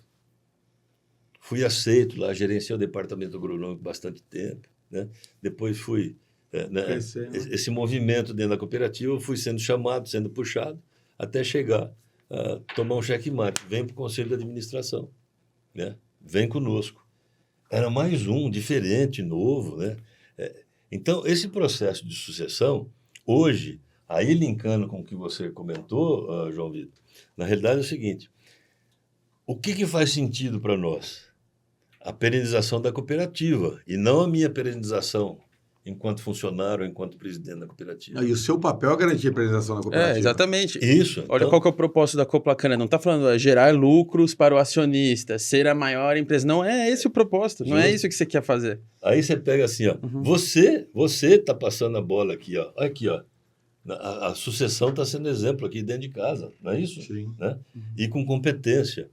Fui aceito lá, gerenciei o departamento agronômico bastante tempo. Né? Depois fui... né, esse movimento dentro da cooperativa, eu fui sendo chamado, sendo puxado, até chegar a tomar um checkmate. Vem para o conselho de administração. Né? Vem conosco. Era mais um, diferente, novo. Né? Então, esse processo de sucessão, hoje, aí linkando com o que você comentou, João Vitor, na realidade é o seguinte, o que faz sentido para nós? A perenização da cooperativa, e não a minha perenização enquanto funcionário ou enquanto presidente da cooperativa. E o seu papel é garantir a perenização da cooperativa. Exatamente. Isso. Olha então... qual que é o propósito da Coplacana. Não está falando gerar lucros para o acionista, ser a maior empresa. Não é esse o propósito. Não é isso que você quer fazer. Aí você pega assim, ó. Uhum. Você está passando a bola aqui, ó. Aqui, ó. A sucessão está sendo exemplo aqui dentro de casa, não é isso? Sim. Né? E com competência.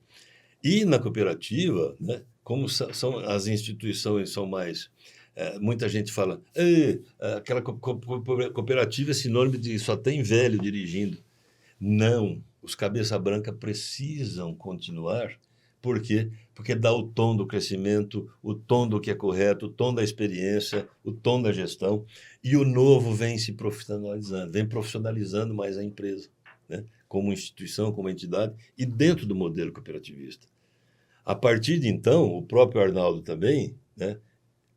E na cooperativa, né, como são as instituições são mais... muita gente fala, aquela cooperativa é sinônimo de só tem velho dirigindo. Não, os cabeça branca precisam continuar. Por quê? Porque dá o tom do crescimento, o tom do que é correto, o tom da experiência, o tom da gestão. E o novo vem se profissionalizando, vem profissionalizando mais a empresa, né? Como instituição, como entidade, e dentro do modelo cooperativista. A partir de então, o próprio Arnaldo também, né,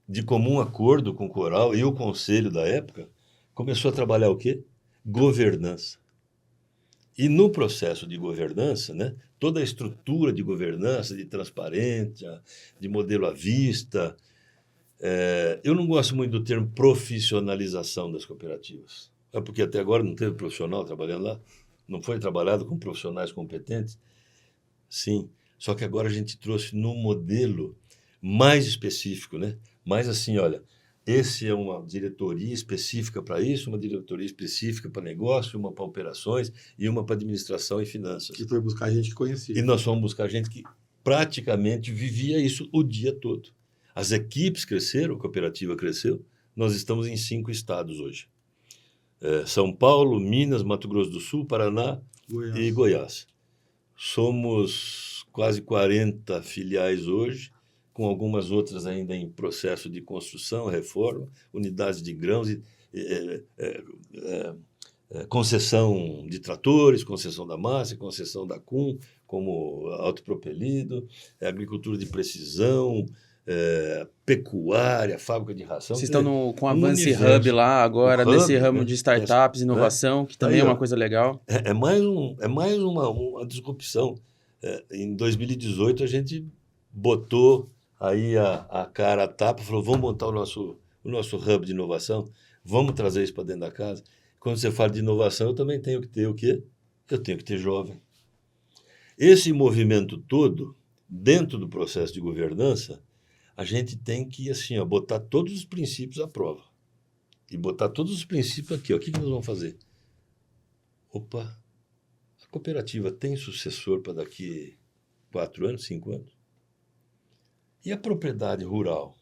de comum acordo com o coral e o conselho da época, começou a trabalhar o quê? Governança. E no processo de governança, né, toda a estrutura de governança, de transparência, de modelo à vista, eu não gosto muito do termo profissionalização das cooperativas. É porque até agora não teve profissional trabalhando lá? Não foi trabalhado com profissionais competentes? Sim. Só que agora a gente trouxe num modelo mais específico, né? Mais assim, olha, esse é uma diretoria específica para isso, uma diretoria específica para negócio, uma para operações e uma para administração e finanças. Que foi buscar gente que conhecia. E nós fomos buscar gente que praticamente vivia isso o dia todo. As equipes cresceram, a cooperativa cresceu, nós estamos em 5 estados hoje. São Paulo, Minas, Mato Grosso do Sul, Paraná e Goiás. Somos quase 40 filiais hoje, com algumas outras ainda em processo de construção, reforma, unidades de grãos, concessão de tratores, concessão da massa, concessão da CUM, como autopropelido, agricultura de precisão, pecuária, fábrica de ração. Vocês estão com o Avance Hub lá agora, nesse ramo de startups, inovação, que também é uma coisa legal. É mais uma disrupção. Em 2018, a gente botou aí a cara a tapa, falou, vamos montar o nosso hub de inovação, vamos trazer isso para dentro da casa. Quando você fala de inovação, eu também tenho que ter o quê? Eu tenho que ter jovem. Esse movimento todo, dentro do processo de governança, a gente tem que, assim, botar todos os princípios à prova. E botar todos os princípios aqui. O que nós vamos fazer? Opa, a cooperativa tem sucessor para daqui 4 anos, 5 anos? E a propriedade rural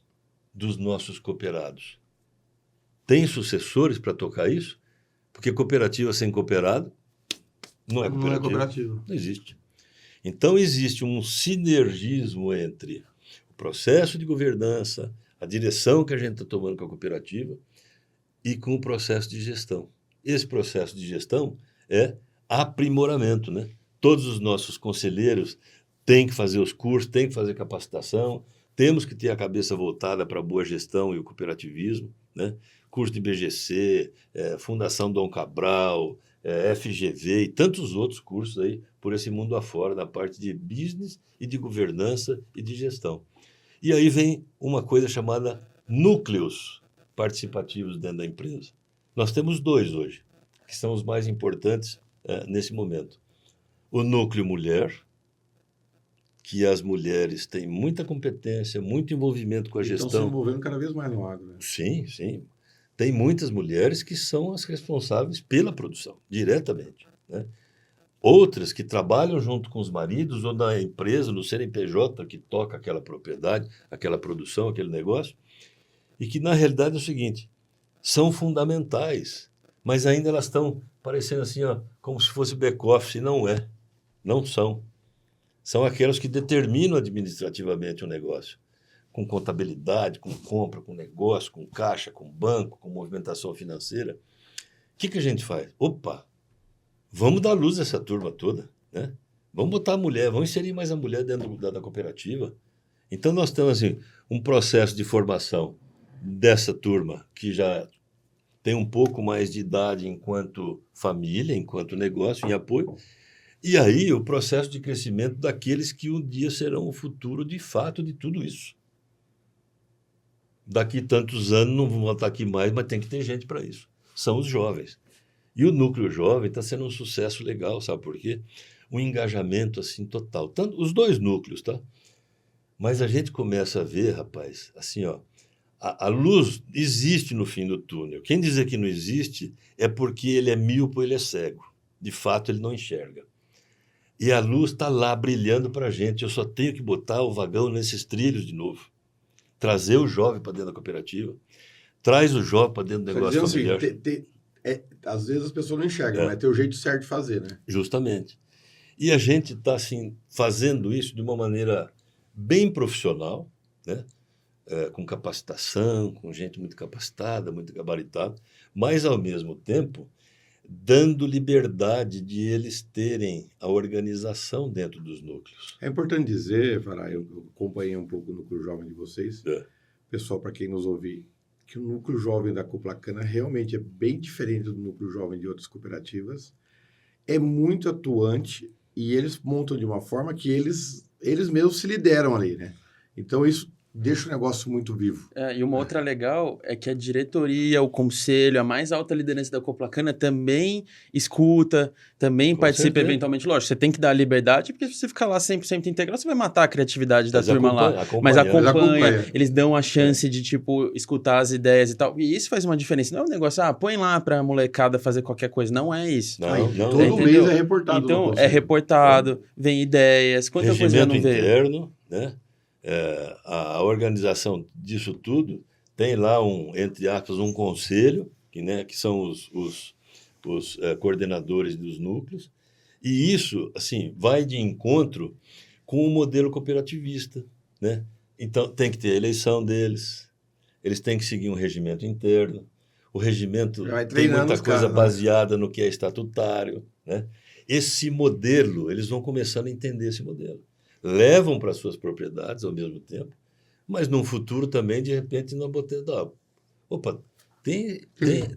dos nossos cooperados? Tem sucessores para tocar isso? Porque cooperativa sem cooperado não é cooperativa. Não é cooperativo. Não existe. Então, existe um sinergismo entre o processo de governança, a direção que a gente está tomando com a cooperativa e com o processo de gestão. Esse processo de gestão é aprimoramento, né? Todos os nossos conselheiros têm que fazer os cursos, têm que fazer capacitação, temos que ter a cabeça voltada para a boa gestão e o cooperativismo, né? Curso de BGC, Fundação Dom Cabral, FGV e tantos outros cursos aí por esse mundo afora, na parte de business e de governança e de gestão. E aí vem uma coisa chamada núcleos participativos dentro da empresa. Nós temos 2 hoje, que são os mais importantes nesse momento. O núcleo mulher, que as mulheres têm muita competência, muito envolvimento com a gestão. Estão se envolvendo cada vez mais no agro. Né? Sim, sim. Tem muitas mulheres que são as responsáveis pela produção, diretamente, né? Outras que trabalham junto com os maridos ou na empresa, no CNPJ, que toca aquela propriedade, aquela produção, aquele negócio, e que, na realidade, é o seguinte, são fundamentais, mas ainda elas estão parecendo assim, ó, como se fosse back-office, e não é. Não são. São aquelas que determinam administrativamente o negócio, com contabilidade, com compra, com negócio, com caixa, com banco, com movimentação financeira. O que a gente faz? Opa, vamos dar luz a essa turma toda, né? Vamos botar a mulher, vamos inserir mais a mulher dentro da cooperativa. Então, nós temos assim, um processo de formação dessa turma que já tem um pouco mais de idade enquanto família, enquanto negócio, em apoio. E aí, o processo de crescimento daqueles que um dia serão o futuro, de fato, de tudo isso. Daqui tantos anos não vão estar aqui mais, mas tem que ter gente para isso. São os jovens. E o núcleo jovem está sendo um sucesso legal, sabe por quê? Um engajamento assim total. Tanto, os 2 núcleos, tá? Mas a gente começa a ver, rapaz, assim, ó, a luz existe no fim do túnel. Quem dizer que não existe é porque ele é míope ou ele é cego. De fato, ele não enxerga. E a luz está lá brilhando para a gente. Eu só tenho que botar o vagão nesses trilhos de novo. Trazer o jovem para dentro da cooperativa. Traz o jovem para dentro do negócio familiar. Assim, às vezes as pessoas não enxergam, mas tem o jeito certo de fazer, né? Justamente. E a gente está assim, fazendo isso de uma maneira bem profissional, né? Com capacitação, com gente muito capacitada, muito gabaritada, mas, ao mesmo tempo, dando liberdade de eles terem a organização dentro dos núcleos. É importante dizer, Fará, eu acompanhei um pouco o núcleo jovem de vocês, pessoal, para quem nos ouvir, que o núcleo jovem da Coplacana realmente é bem diferente do núcleo jovem de outras cooperativas, é muito atuante e eles montam de uma forma que eles mesmos se lideram ali, né? Então, isso deixa o negócio muito vivo. E uma outra legal é que a diretoria, o conselho, a mais alta liderança da Coplacana também escuta, também participa eventualmente. Lógico, você tem que dar liberdade, porque se você ficar lá 100% integral, você vai matar a criatividade da turma lá. Mas acompanha, eles dão a chance de, tipo, escutar as ideias e tal. E isso faz uma diferença. Não é um negócio, põe lá pra molecada fazer qualquer coisa. Não é isso. Não, todo mês é reportado. Então, é reportado, vem ideias. Quanta coisa não veio? Interno, né? A organização disso tudo tem lá entre aspas, um conselho, que são os coordenadores dos núcleos, e isso, assim, vai de encontro com o modelo cooperativista, né? Então, tem que ter a eleição deles, eles têm que seguir um regimento interno, o regimento tem muita coisa baseada no que é estatutário, né? Esse modelo, eles vão começando a entender esse modelo. Levam para suas propriedades ao mesmo tempo, mas num futuro também, de repente, nós botamos... Opa, tem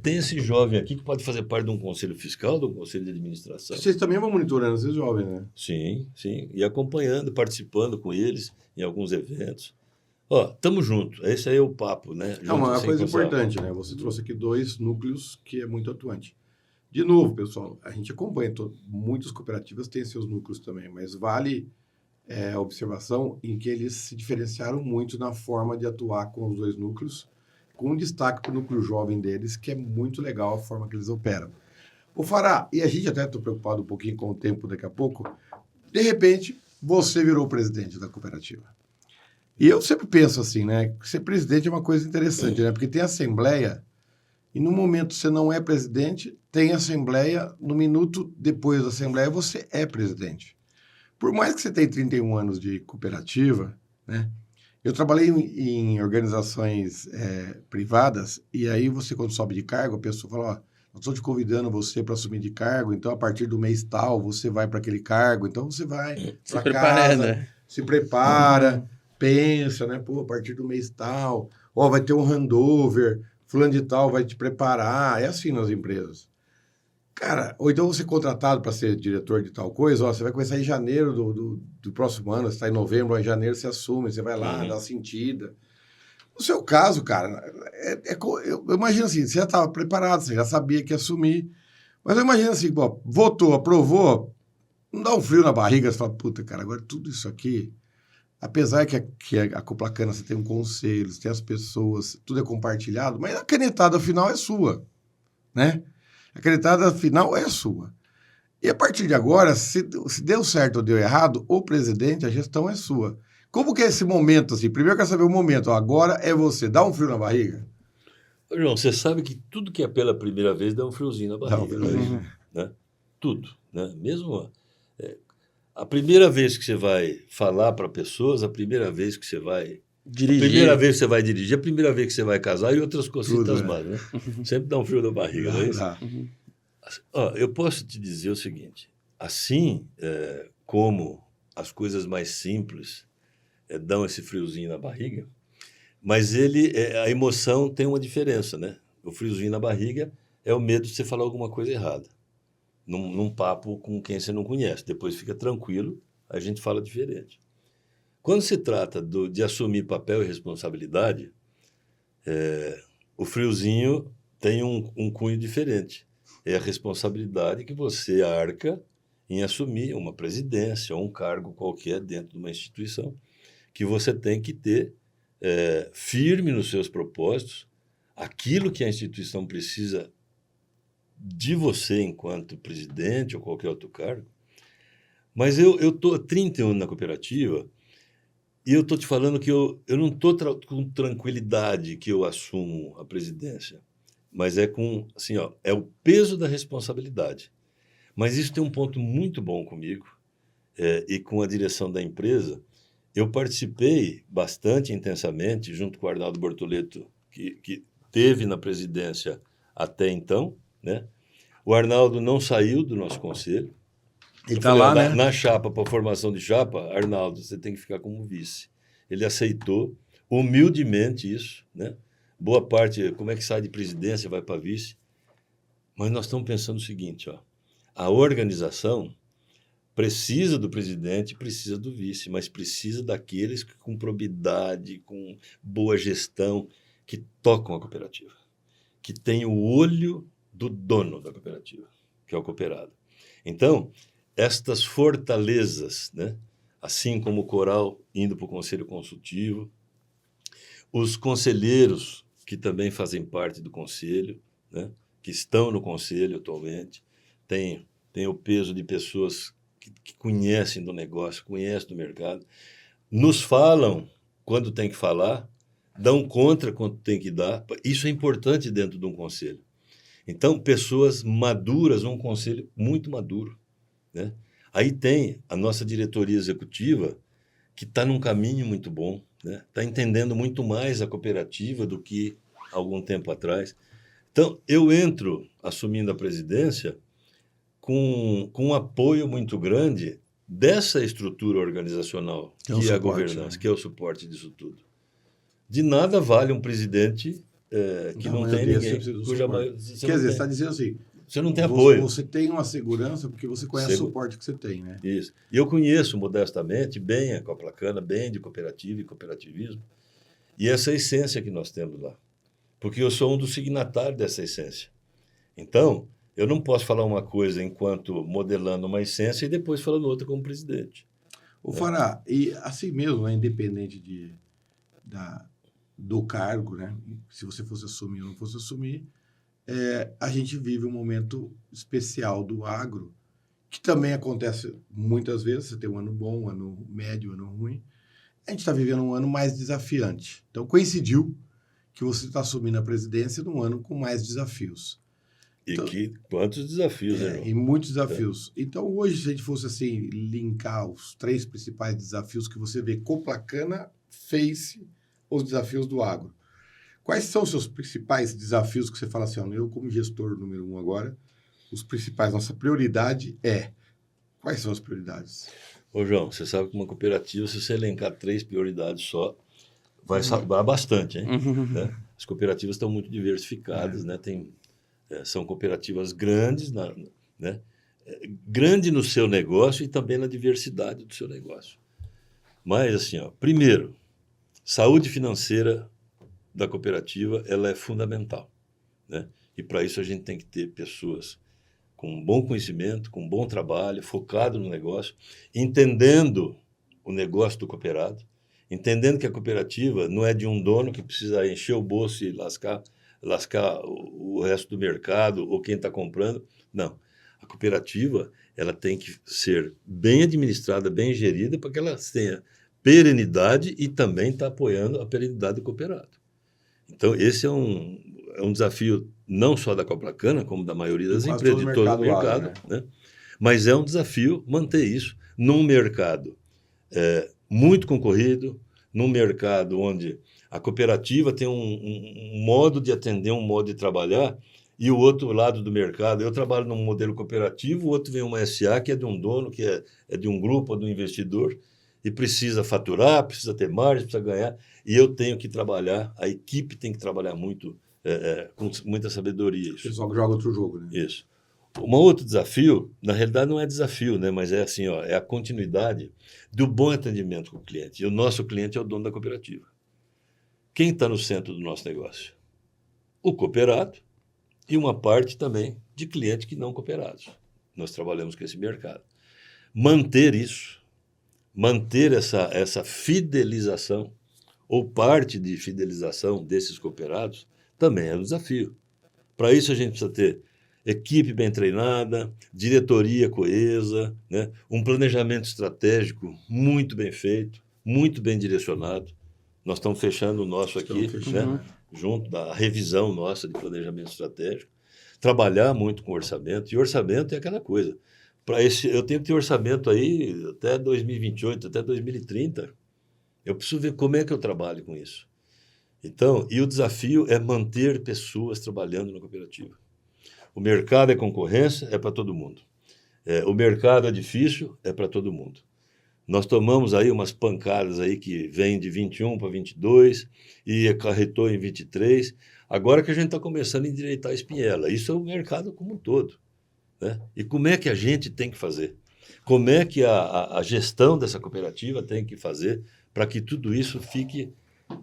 esse jovem aqui que pode fazer parte de um conselho fiscal, de um conselho de administração. Vocês também vão monitorando esses jovens, né? Sim, sim. E acompanhando, participando com eles em alguns eventos. Estamos juntos. Esse aí é o papo, né? É uma coisa importante, né? Você trouxe aqui 2 núcleos que é muito atuante. De novo, pessoal, a gente acompanha. Muitas cooperativas têm seus núcleos também, mas vale... a observação em que eles se diferenciaram muito na forma de atuar com os 2 núcleos, com destaque para o núcleo jovem deles, que é muito legal a forma que eles operam. O Fará, e a gente até está preocupado um pouquinho com o tempo daqui a pouco, de repente, você virou o presidente da cooperativa. E eu sempre penso assim, né? Ser presidente é uma coisa interessante, né? Porque tem assembleia e no momento você não é presidente, tem assembleia, no minuto depois da assembleia você é presidente. Por mais que você tenha 31 anos de cooperativa, né? Eu trabalhei em organizações privadas e aí você, quando sobe de cargo, a pessoa fala, ó, nós estamos te convidando você para assumir de cargo, então a partir do mês tal você vai para aquele cargo, então você vai Se para preparando, casa, né? se prepara, pensa, né? Pô, a partir do mês tal, ó, vai ter um handover, fulano de tal vai te preparar, é assim nas empresas. Cara, ou então você é contratado para ser diretor de tal coisa, ó, você vai começar em janeiro do próximo ano, você está em novembro, ou em janeiro você assume, você vai lá, dá uma sentida. No seu caso, cara, eu imagino assim, você já estava preparado, você já sabia que ia assumir, mas eu imagino assim, pô, votou, aprovou, não dá um frio na barriga, você fala, puta, cara, agora tudo isso aqui, apesar que a Coplacana você tem um conselho, você tem as pessoas, tudo é compartilhado, mas a canetada final é sua, né? A canetada final é sua. E a partir de agora, se deu certo ou deu errado, o presidente, a gestão é sua. Como que é esse momento, assim? Primeiro eu quero saber o momento. Ó, agora é você. Dá um frio na barriga? Ô, João, você sabe que tudo que é pela primeira vez dá um friozinho na Dá um barriga, friozinho. né? Tudo, né? Mesmo a primeira vez que você vai falar para pessoas, a primeira vez que você vai... Dirigir. A primeira vez que você vai dirigir, a primeira vez que você vai casar e outras cositas Tudo, mais, né? Sempre dá um frio na barriga, não é isso? Dá. Ó, eu posso te dizer o seguinte, assim como as coisas mais simples dão esse friozinho na barriga, mas a emoção tem uma diferença, né? O friozinho na barriga é o medo de você falar alguma coisa errada, num papo com quem você não conhece. Depois fica tranquilo, a gente fala diferente. Quando se trata de assumir papel e responsabilidade, o friozinho tem um cunho diferente. É a responsabilidade que você arca em assumir uma presidência ou um cargo qualquer dentro de uma instituição, que você tem que ter firme nos seus propósitos, aquilo que a instituição precisa de você enquanto presidente ou qualquer outro cargo. Mas eu estou há 31 anos na cooperativa e eu estou te falando que eu não estou com tranquilidade que eu assumo a presidência, mas é com, assim, ó, é o peso da responsabilidade. Mas isso tem um ponto muito bom comigo e com a direção da empresa. Eu participei bastante intensamente, junto com o Arnaldo Bortoleto, que teve na presidência até então, né? O Arnaldo não saiu do nosso conselho. Ele está lá, né? Na chapa, para formação de chapa, Arnaldo, você tem que ficar como vice. Ele aceitou humildemente isso, né? Boa parte, como é que sai de presidência, vai para vice. Mas nós estamos pensando o seguinte, ó, a organização precisa do presidente, precisa do vice, mas precisa daqueles que, com probidade, com boa gestão, que tocam a cooperativa, que tem o olho do dono da cooperativa, que é o cooperado. Então, estas fortalezas, né? Assim como o coral indo para o conselho consultivo, os conselheiros que também fazem parte do conselho, né? Que estão no conselho atualmente, tem o peso de pessoas que conhecem do negócio, conhecem do mercado, nos falam quando tem que falar, dão contra quando tem que dar. Isso é importante dentro de um conselho. Então, pessoas maduras, um conselho muito maduro, né? Aí tem a nossa diretoria executiva, que está num caminho muito bom, né? Está entendendo muito mais a cooperativa do que algum tempo atrás. Então, eu entro assumindo a presidência com um apoio muito grande dessa estrutura organizacional, que é a governança, né? que é o suporte disso tudo. De nada vale um presidente que não tem ninguém. Quer dizer, você está dizendo assim, você não tem apoio. Você tem uma segurança porque você conhece o suporte que você tem, né? Isso. E eu conheço modestamente bem a Coplacana, bem de cooperativa e cooperativismo, e essa essência que nós temos lá. Porque eu sou um dos signatários dessa essência. Então, eu não posso falar uma coisa enquanto modelando uma essência e depois falando outra como presidente. O Fará, e assim mesmo, né, independente do cargo, né? Se você fosse assumir ou não fosse assumir, a gente vive um momento especial do agro, que também acontece muitas vezes, você tem um ano bom, um ano médio, um ano ruim. a gente está vivendo um ano mais desafiante. Então, coincidiu que você está assumindo a presidência num ano com mais desafios. E Então, quantos desafios, né, João? E muitos desafios. Então, hoje, se a gente fosse assim, linkar os 3 principais desafios que você vê, Coplacana, Face, os desafios do agro. Quais são os seus principais desafios que você fala assim, ó, eu como gestor número 1 agora, os principais, nossa prioridade é... Quais são as prioridades? Ô, João, você sabe que uma cooperativa, se você elencar 3 prioridades só, vai salvar bastante, hein? Né? As cooperativas estão muito diversificadas, né? São cooperativas grandes, né? Grande no seu negócio e também na diversidade do seu negócio. Mas, assim, ó, primeiro, saúde financeira da cooperativa, ela é fundamental, né? E para isso a gente tem que ter pessoas com bom conhecimento, com bom trabalho, focado no negócio, entendendo o negócio do cooperado, entendendo que a cooperativa não é de um dono que precisa encher o bolso e lascar o resto do mercado ou quem está comprando. Não. A cooperativa ela tem que ser bem administrada, bem gerida, para que ela tenha perenidade e também está apoiando a perenidade do cooperado. Então, esse é um desafio não só da Coplacana, como da maioria das empresas, de todo o mercado, né? Mas é um desafio manter isso num mercado muito concorrido, num mercado onde a cooperativa tem um modo de atender, um modo de trabalhar, e o outro lado do mercado, eu trabalho num modelo cooperativo, o outro vem uma SA, que é de um dono, que é de um grupo ou de um investidor, e precisa faturar, precisa ter margem, precisa ganhar, e eu tenho que trabalhar, a equipe tem que trabalhar muito, com muita sabedoria. Isso. O pessoal joga outro jogo, né? Isso. Um outro desafio, na realidade não é desafio, né? Mas é assim, ó, é a continuidade do bom atendimento com o cliente. E o nosso cliente é o dono da cooperativa. Quem está no centro do nosso negócio? O cooperado e uma parte também de clientes que não cooperados. Nós trabalhamos com esse mercado. Manter isso, manter essa fidelização, ou parte de fidelização desses cooperados, também é um desafio. Para isso, a gente precisa ter equipe bem treinada, diretoria coesa, né? Um planejamento estratégico muito bem feito, muito bem direcionado. Nós estamos fechando o nosso aqui, né? Junto da revisão nossa de planejamento estratégico. Trabalhar muito com orçamento, e orçamento é aquela coisa. Eu tenho que ter orçamento aí até 2028, até 2030. Eu preciso ver como é que eu trabalho com isso. Então, e o desafio é manter pessoas trabalhando na cooperativa. O mercado é concorrência, é para todo mundo. O mercado é difícil, é para todo mundo. Nós tomamos aí umas pancadas aí que vêm de 21 para 22 e acarretou em 23. Agora que a gente está começando a endireitar a espinhela. Isso é o mercado como um todo, né? E como é que a gente tem que fazer? Como é que a gestão dessa cooperativa tem que fazer para que tudo isso fique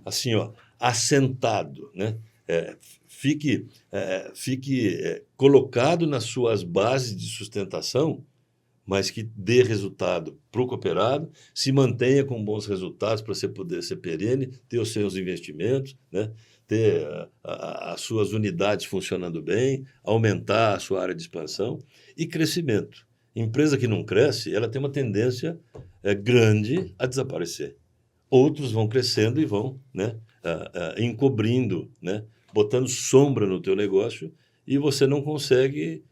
assim, ó, assentado, né? Fique colocado nas suas bases de sustentação, mas que dê resultado para o cooperado, se mantenha com bons resultados para você poder ser perene, ter os seus investimentos, né? Ter as suas unidades funcionando bem, aumentar a sua área de expansão e crescimento. Empresa que não cresce, ela tem uma tendência grande a desaparecer. Outros vão crescendo e vão, né, encobrindo, né, botando sombra no teu negócio e você não consegue...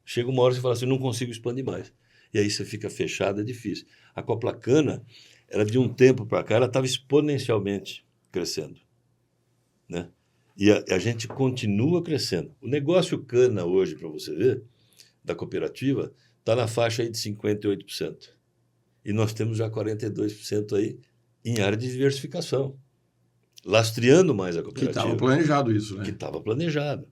chega uma hora que você fala assim, não consigo expandir mais. E aí você fica fechado, é difícil. A Coplacana, ela de um tempo para cá, ela estava exponencialmente crescendo, né? E a gente continua crescendo. O negócio cana hoje, para você ver, da cooperativa, está na faixa aí de 58%. E nós temos já 42% aí em área de diversificação, lastreando mais a cooperativa. Que estava planejado isso, né? Que estava planejado.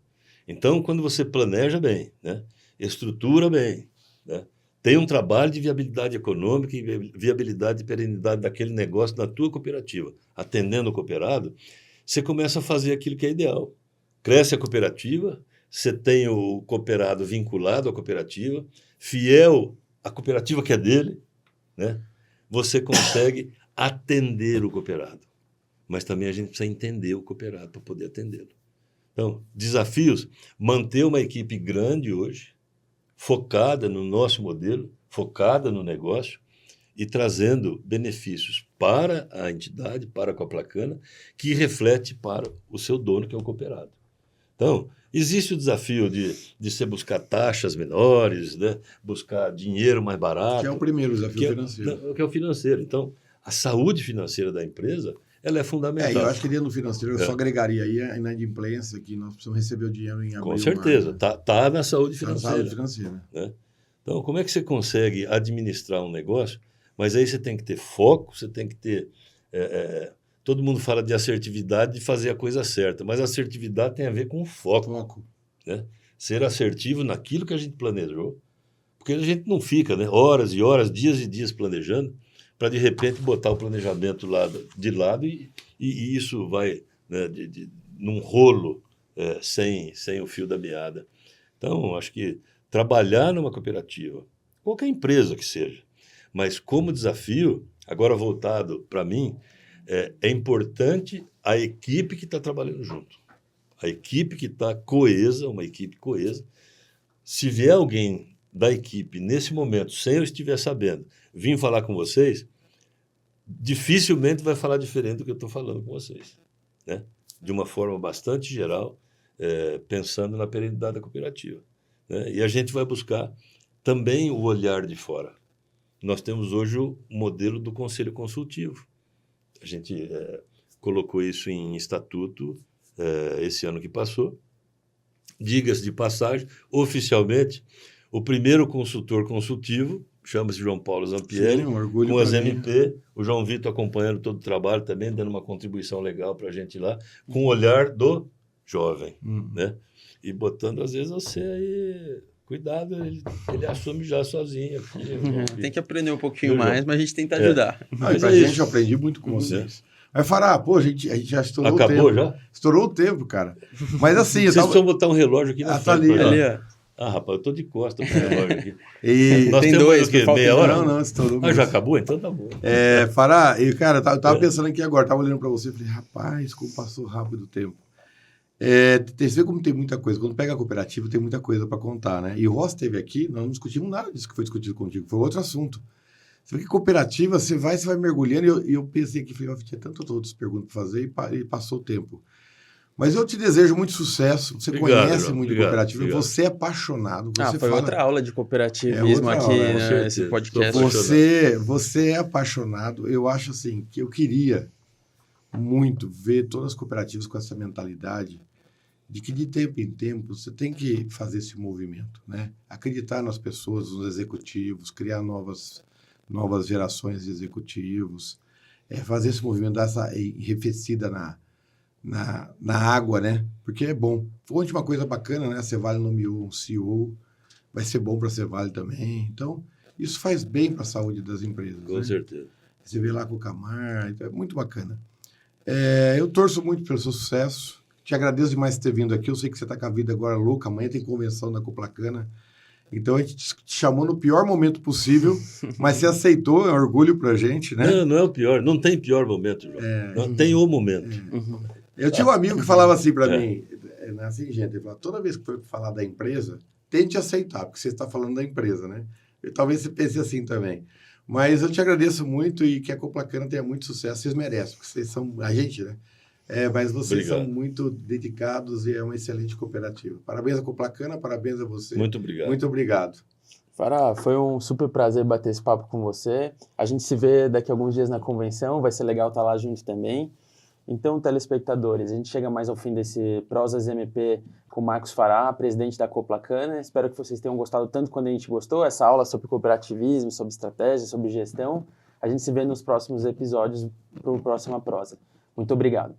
Então, quando você planeja bem, né? Estrutura bem, né? Tem um trabalho de viabilidade econômica e viabilidade e perenidade daquele negócio na tua cooperativa, atendendo o cooperado, você começa a fazer aquilo que é ideal. Cresce a cooperativa, você tem o cooperado vinculado à cooperativa, fiel à cooperativa que é dele, né? Você consegue atender o cooperado. Mas também a gente precisa entender o cooperado para poder atendê-lo. Então, desafios, manter uma equipe grande hoje, focada no nosso modelo, focada no negócio e trazendo benefícios para a entidade, para a Coplacana, que reflete para o seu dono, que é o cooperado. Então, existe o desafio de você buscar taxas menores, né? Buscar dinheiro mais barato. Que é o primeiro desafio financeiro. Que é o financeiro. Então, a saúde financeira da empresa, ela é fundamental. Eu acho que dentro do financeiro, eu só agregaria aí a inadimplência, que nós precisamos receber o dinheiro em abril. Com certeza, tá na saúde financeira. Na saúde financeira. Né? Então, como é que você consegue administrar um negócio? Mas aí você tem que ter foco, você tem que ter... todo mundo fala de assertividade, de fazer a coisa certa, mas a assertividade tem a ver com foco. Né? Ser assertivo naquilo que a gente planejou, porque a gente não fica, né, horas e horas, dias e dias planejando, para de repente botar o planejamento de lado e isso vai, né, num rolo sem o fio da meada. Então, acho que trabalhar numa cooperativa, qualquer empresa que seja, mas como desafio, agora voltado para mim, é importante a equipe que está trabalhando junto. A equipe que está coesa, uma equipe coesa. Se vier alguém da equipe nesse momento, sem eu estiver sabendo, vir falar com vocês, dificilmente vai falar diferente do que eu estou falando com vocês. Né? De uma forma bastante geral, pensando na perenidade da cooperativa. Né? E a gente vai buscar também o olhar de fora. Nós temos hoje o modelo do conselho consultivo. A gente colocou isso em estatuto esse ano que passou. Diga-se de passagem, oficialmente, o primeiro consultor consultivo chama-se João Paulo Zampieri, com as MP, o João Vitor acompanhando todo o trabalho também, dando uma contribuição legal para a gente lá, com o olhar do jovem, né? E botando, às vezes, você aí... Cuidado, ele assume já sozinho. Tem que aprender um pouquinho mais, mas a gente tenta ajudar. Mas a gente, eu aprendi muito com vocês. Mas, Fará, pô, a gente já estourou o tempo. Acabou já? Estourou o tempo, cara. Mas assim... Vocês precisam botar um relógio aqui na frente. Tá ali, ó. Rapaz, eu tô de costa com o relógio aqui. Nós tem temos dois, o quê? Meia hora? Não, estourou. Já acabou? Então tá bom. Fará, cara, eu tava pensando aqui agora, tava olhando para você e falei, rapaz, como passou rápido o tempo. Você vê como tem muita coisa. Quando pega a cooperativa, tem muita coisa para contar, né? E o Ross esteve aqui, nós não discutimos nada disso que foi discutido contigo, foi outro assunto. Você vê que cooperativa, você vai mergulhando, e eu pensei aqui, falei, tinha tantas outras perguntas para fazer e passou o tempo. Mas eu te desejo muito sucesso, você conhece muito cooperativa, você é apaixonado. Foi outra aula de cooperativismo aqui, né, nesse podcast. Você é apaixonado, eu acho assim, que eu queria muito ver todas as cooperativas com essa mentalidade de que de tempo em tempo você tem que fazer esse movimento, né? Acreditar nas pessoas, nos executivos, criar novas gerações de executivos, fazer esse movimento, dar essa enriquecida na água, né? Porque é bom. Foi uma coisa bacana, né? A Cevale nomeou um CEO, vai ser bom para a Cevale também. Então, isso faz bem para a saúde das empresas. Com certeza. Você vê lá com o Camar, então é muito bacana. Eu torço muito pelo seu sucesso. Te agradeço demais por ter vindo aqui. Eu sei que você está com a vida agora louca. Amanhã tem convenção da Coplacana. Então, a gente te chamou no pior momento possível, mas você aceitou, é um orgulho para a gente, né? Não é o pior. Não tem pior momento, João. Não tem o momento. Eu tinha um amigo que falava assim para mim, assim, gente, ele falava, toda vez que for falar da empresa, tente aceitar, porque você está falando da empresa, né? E talvez você pense assim também. Mas eu te agradeço muito e que a Coplacana tenha muito sucesso. Vocês merecem, porque vocês são a gente, né? Mas vocês são muito dedicados e é uma excelente cooperativa. Parabéns à Coplacana, parabéns a você. Muito obrigado. Muito obrigado. Fará, foi um super prazer bater esse papo com você. A gente se vê daqui a alguns dias na convenção, vai ser legal estar lá junto também. Então, telespectadores, a gente chega mais ao fim desse Prosas MP com o Marcos Fará, presidente da Coplacana. Espero que vocês tenham gostado tanto quanto a gente gostou. Essa aula sobre cooperativismo, sobre estratégia, sobre gestão. A gente se vê nos próximos episódios para o próxima prosa. Muito obrigado.